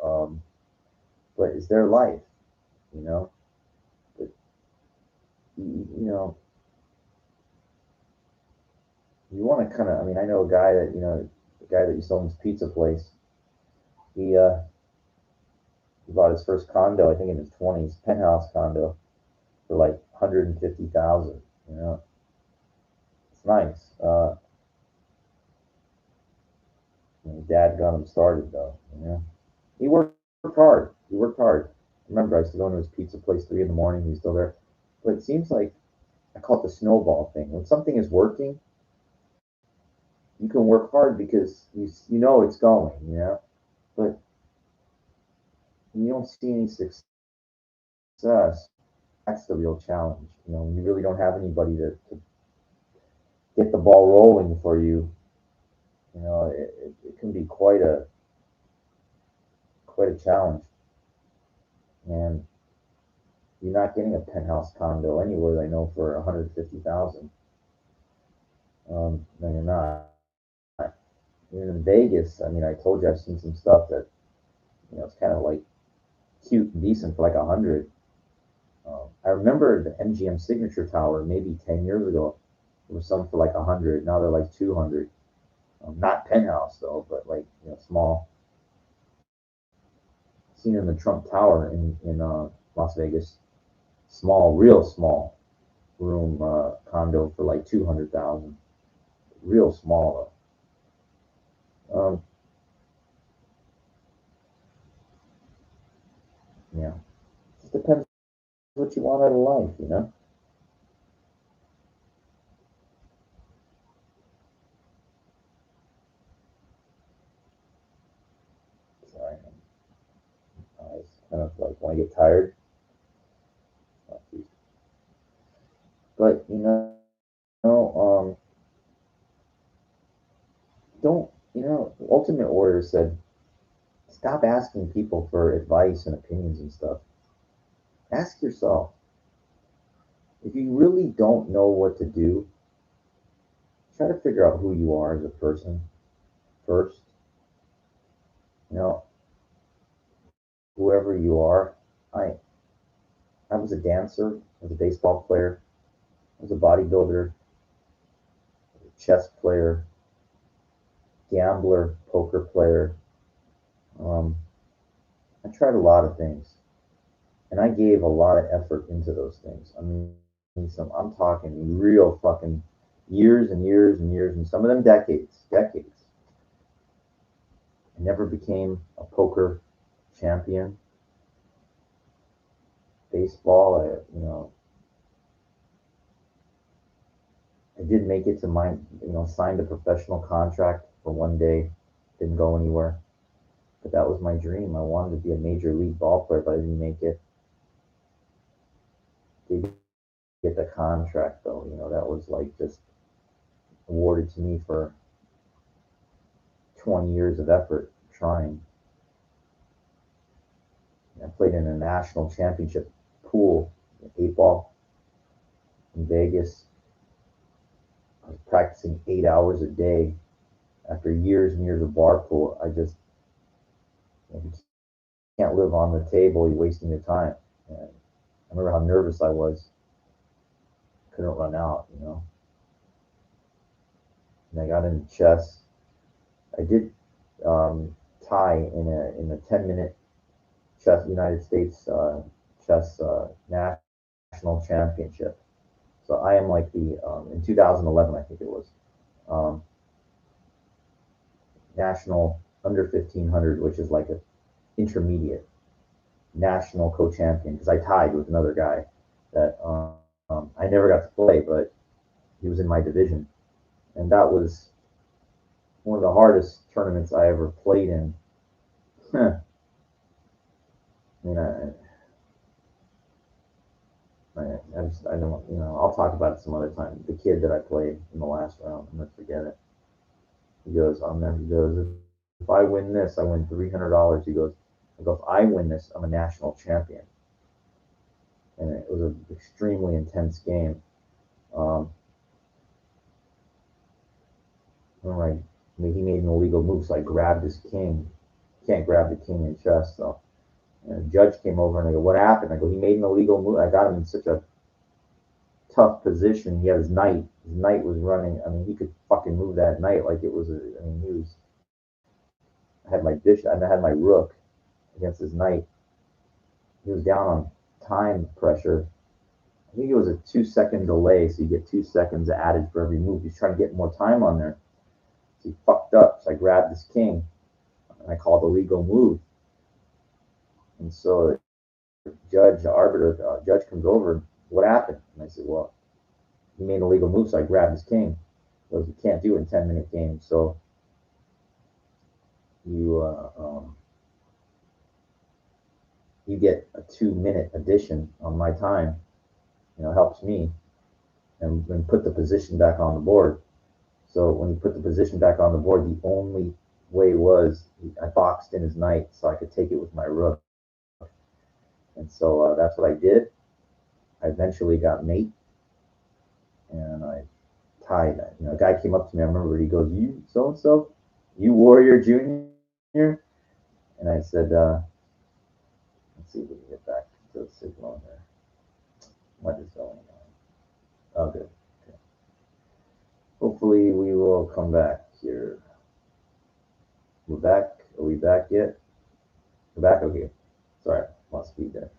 But it's their life, you know. But you know, you want to kind of. I mean, I know a guy that the guy that used to own his pizza place. He bought his first condo, I think, in his 20s, penthouse condo for like 150,000. It's nice. His dad got him started though. He worked hard. He worked hard. I remember I used to go to his pizza place 3 in the morning. He's still there. But it seems like I call it the snowball thing. When something is working, you can work hard because you know it's going. But when you don't see any success, that's the real challenge. When you really don't have anybody to get the ball rolling for you, it can be quite a challenge. And you're not getting a penthouse condo anywhere I know for 150,000. No, you're not. even in Vegas, I mean, I told you I've seen some stuff that, it's kind of like cute and decent for like 100. I remember the MGM Signature Tower maybe 10 years ago. There was some for like 100. Now they're like 200. Not penthouse though, but like small. Seen in the Trump Tower in Las Vegas, small, real small room condo for like 200,000. Real small though. Yeah, just depends what you want out of life. Sorry, I kind of like when I get tired. But don't Ultimate Warrior said, stop asking people for advice and opinions and stuff. Ask yourself. If you really don't know what to do, try to figure out who you are as a person first. You know, whoever you are. I I was a dancer, I was a baseball player, I was a bodybuilder, a chess player, gambler, poker player. Um, I tried a lot of things, and I gave a lot of effort into those things. I mean, I'm talking real fucking years and years and years, and some of them decades. I never became a poker champion. Baseball, I did make it to signed a professional contract for one day, didn't go anywhere. But that was my dream. I wanted to be a major league ball player, but I didn't make it. Did get the contract though. That was like just awarded to me for 20 years of effort trying. I played in a national championship pool, 8 ball in Vegas. I was practicing 8 hours a day. After years and years of bar pool, you can't live on the table. You're wasting your time. And I remember how nervous I was. Couldn't run out. And I got into chess. I did tie in a 10-minute chess United States chess national championship. So I am like the in 2011 I think it was um, national under 1500, which is like a intermediate national co-champion because I tied with another guy that I never got to play, but he was in my division, and that was one of the hardest tournaments I ever played in. I mean, I don't, I'll talk about it some other time. The kid that I played in the last round, I'm gonna forget it. He goes, He goes, if I win this, I win $300. I go, if I win this, I'm a national champion. And it was an extremely intense game. Um, I he made an illegal move, so I grabbed his king. Can't grab the king in chess, so. And the judge came over and I go, what happened? I go, he made an illegal move. I got him in such a tough position. He had his knight. His knight was running. I mean, he could fucking move that knight like it was a. I mean, he was. I had my bishop. I had my rook against his knight. He was down on time pressure. I think it was a 2 second delay, so you get 2 seconds added for every move. He's trying to get more time on there. So he fucked up. So I grabbed his king and I called a legal move. And so judge comes over. What happened? And I said, well, he made a legal move, so I grabbed his king. He goes, you can't do it in 10-minute games. So you you get a 2-minute addition on my time. Helps me and put the position back on the board. So when he put the position back on the board, the only way was I boxed in his knight so I could take it with my rook. And so that's what I did. I eventually got mate, and I tied. A guy came up to me. I remember he goes, "You so and so." You Warrior Junior? And I said, let's see if we can get back to the signal here. What is going on? Oh, good. Okay. Hopefully we will come back here. We're back. Are we back yet? We're back. Okay. Sorry, lost speed there.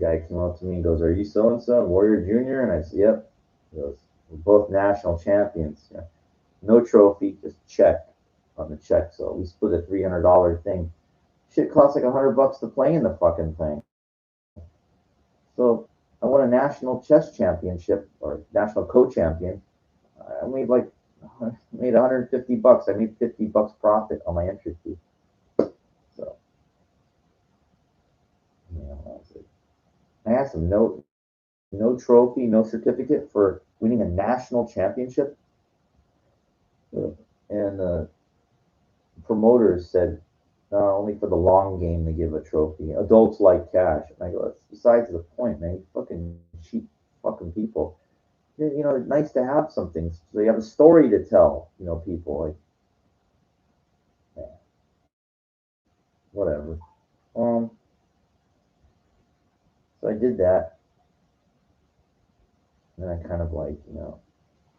Guy came up to me and goes, "Are you so and so Warrior Junior?" And I said, "Yep." He goes, "We're both national champions. Yeah. No trophy, just check on the check. So we split a $300 thing. Shit costs like $100 to play in the fucking thing. So I won a national chess championship or national co-champion. I made like made $150. I made $50 profit on my entry fee. So yeah, that's it. I asked him, no trophy, no certificate for winning a national championship. And the promoters said, no, only for the long game they give a trophy. Adults like cash. And I go, that's besides the point, man. You fucking cheap fucking people. You know, it's nice to have something. So you have a story to tell, you know, people. Like, yeah, whatever. Um, so I did that. And I kind of like, you know,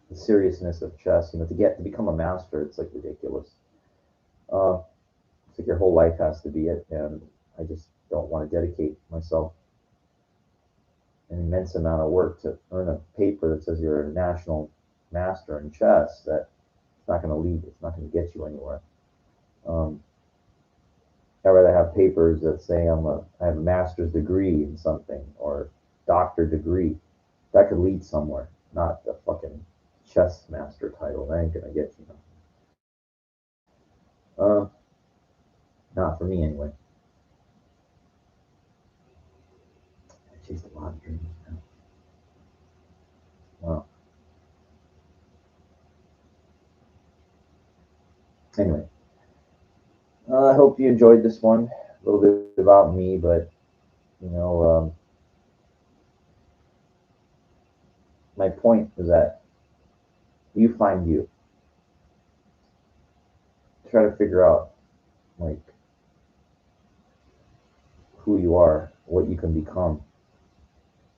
the seriousness of chess, you know, to become a master, it's like ridiculous. Uh, it's like your whole life has to be it. And I just don't want to dedicate myself an immense amount of work to earn a paper that says you're a national master in chess. That it's not going to lead. It's not going to get you anywhere. Um, I'd rather have papers that say I have a master's degree in something or doctor degree. That could lead somewhere. Not the fucking chess master title. That ain't going to get you. Um, Not for me anyway. I chased a lot of dreams. Man. Well, anyway, I hope you enjoyed this one. A little bit about me, but you know, my point is that you find you. Try to figure out like who you are, what you can become.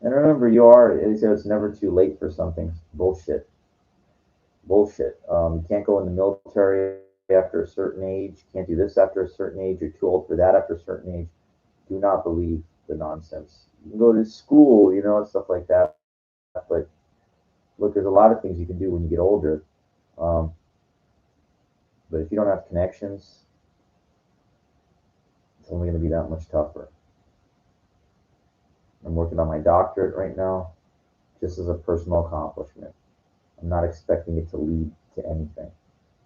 And remember, they say it's never too late for something. Bullshit. Bullshit. You can't go in the military after a certain age. Can't do this after a certain age. You're too old for that after a certain age. Do not believe the nonsense. You can go to school, you know, and stuff like that. But look, there's a lot of things you can do when you get older. Um, but if you don't have connections, it's only going to be that much tougher. I'm working on my doctorate right now, just as a personal accomplishment. I'm not expecting it to lead to anything.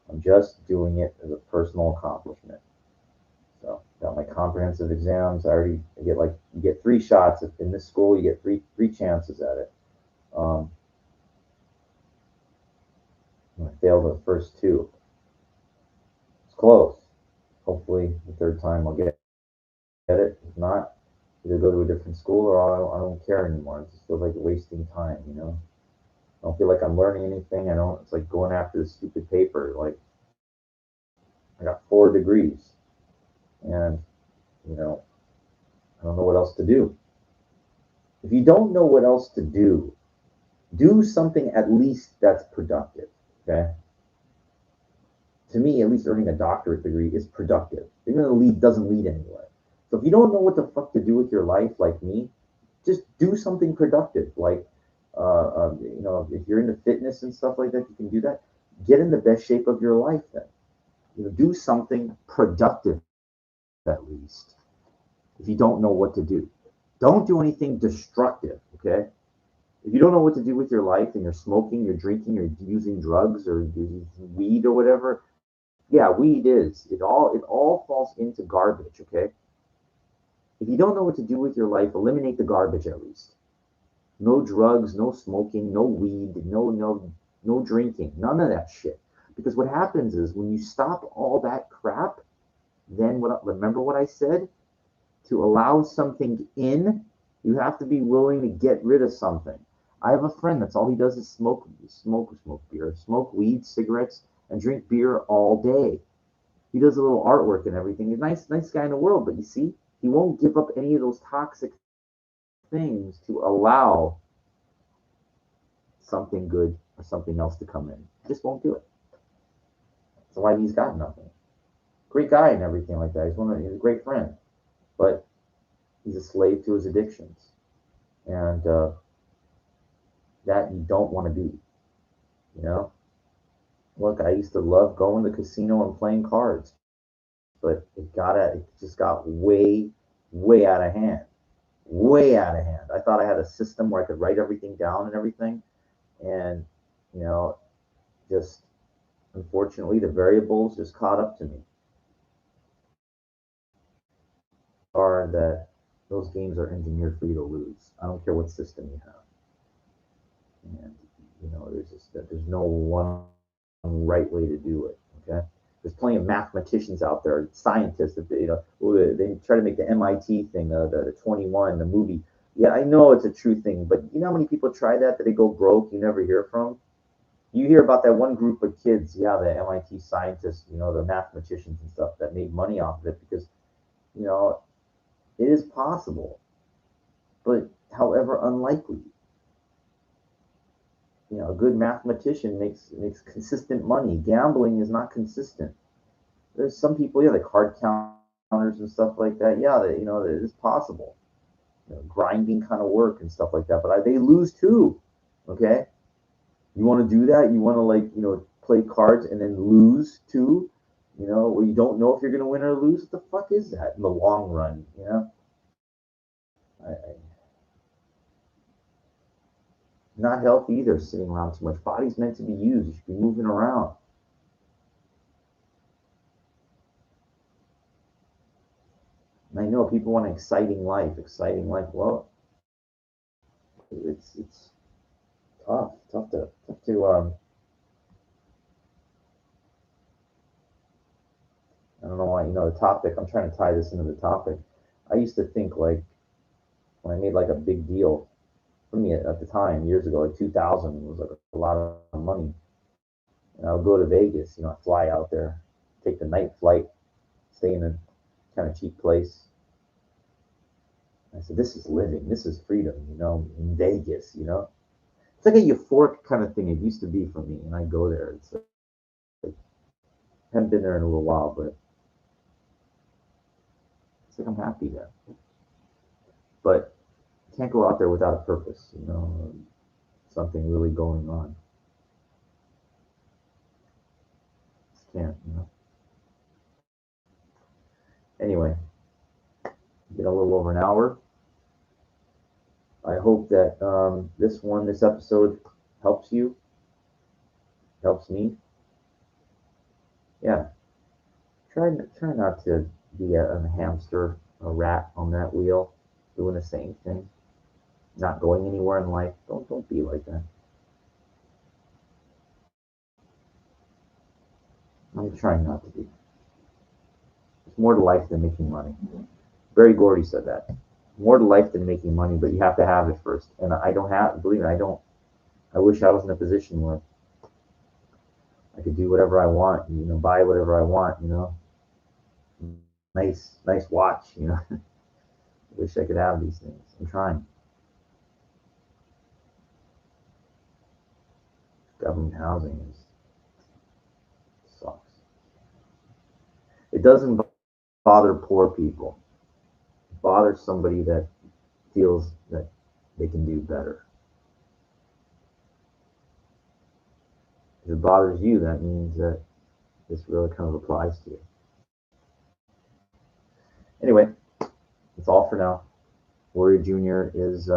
I'm just doing it as a personal accomplishment. So got my comprehensive exams. I get like you get 3 shots in this school. You get three chances at it. Um, I failed the first two. It's close. Hopefully the third time I'll get it. If not, either go to a different school or I don't care anymore. It just feels like wasting time. You know. I don't feel like I'm learning anything. I don't. It's like going after the stupid paper. Like I got 4 degrees, and you know I don't know what else to do. If you don't know what else to do something at least that's productive. Okay. To me, at least earning a doctorate degree is productive. Even though the lead doesn't lead anywhere. So if you don't know what the fuck to do with your life, like me, just do something productive. Like, you know, if you're into fitness and stuff like that, you can do that. Get in the best shape of your life. Then, you know, do something productive at least. If you don't know what to do, don't do anything destructive. Okay. If you don't know what to do with your life and you're smoking, you're drinking, you're using drugs or using weed or whatever, yeah, weed is. It all falls into garbage, okay? If you don't know what to do with your life, eliminate the garbage at least. No drugs, no smoking, no weed, no drinking, none of that shit. Because what happens is when you stop all that crap, then remember what I said? To allow something in, you have to be willing to get rid of something. I have a friend that's all he does is smoke beer, smoke weed, cigarettes, and drink beer all day. He does a little artwork and everything. He's a nice guy in the world, but you see, he won't give up any of those toxic things to allow something good or something else to come in. He just won't do it. That's why he's got nothing. Great guy and everything like that. He's a great friend, but he's a slave to his addictions, and that you don't want to be. You know, look, I used to love going to the casino and playing cards, but it just got way out of hand, way out of hand. I thought I had a system where I could write everything down and everything, and you know, just unfortunately the variables just caught up to me. Are that those games are engineered for you to lose. I don't care what system you have, and there's no one right way to do it. Okay, there's plenty of mathematicians out there, scientists that they try to make the MIT thing, the 21, the movie. Yeah, I know it's a true thing, but you know how many people try that they go broke? You never hear from. You hear about that one group of kids, yeah, the MIT scientists, the mathematicians and stuff that made money off of it because you know it is possible, but however unlikely. A good mathematician makes consistent money. Gambling is not consistent. There's some people, yeah, like card counters and stuff like that. Yeah, it is possible. Grinding kind of work and stuff like that, but they lose too. Okay, you want to do that? You want to play cards and then lose too? Where you don't know if you're going to win or lose. What the fuck is that in the long run? Not healthy either, sitting around too much. Body's meant to be used. You should be moving around. And I know people want an exciting life. Exciting life. Well, it's tough to I don't know why, the topic, I'm trying to tie this into the topic. I used to think like when I made like a big deal for me at the time, years ago, like 2000 was like a lot of money. And I would go to Vegas, I fly out there, take the night flight, stay in a kind of cheap place. I said, this is living, this is freedom, in Vegas. It's like a euphoric kind of thing. It used to be for me, and I go there. It's like, I haven't been there in a little while, but it's like I'm happy there. But you can't go out there without a purpose, something really going on. Just can't. Anyway, get a little over an hour. I hope that this episode helps you, helps me. Yeah, try not to be a hamster, a rat on that wheel, doing the same thing, not going anywhere in life. Don't be like that. I'm trying not to be. There's more to life than making money. Berry Gordy said that. More to life than making money, but you have to have it first. And I don't have, believe me, I don't. I wish I was in a position where I could do whatever I want, buy whatever I want, nice watch, I wish I could have these things. I'm trying. Government housing sucks. It doesn't bother poor people. It bothers somebody that feels that they can do better. If it bothers you, that means that this really kind of applies to you. Anyway, that's all for now. Warrior Jr. is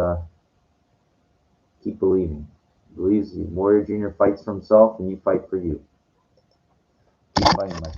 keep believing. Believes Warrior Jr. fights for himself and you fight for you. Keep fighting, my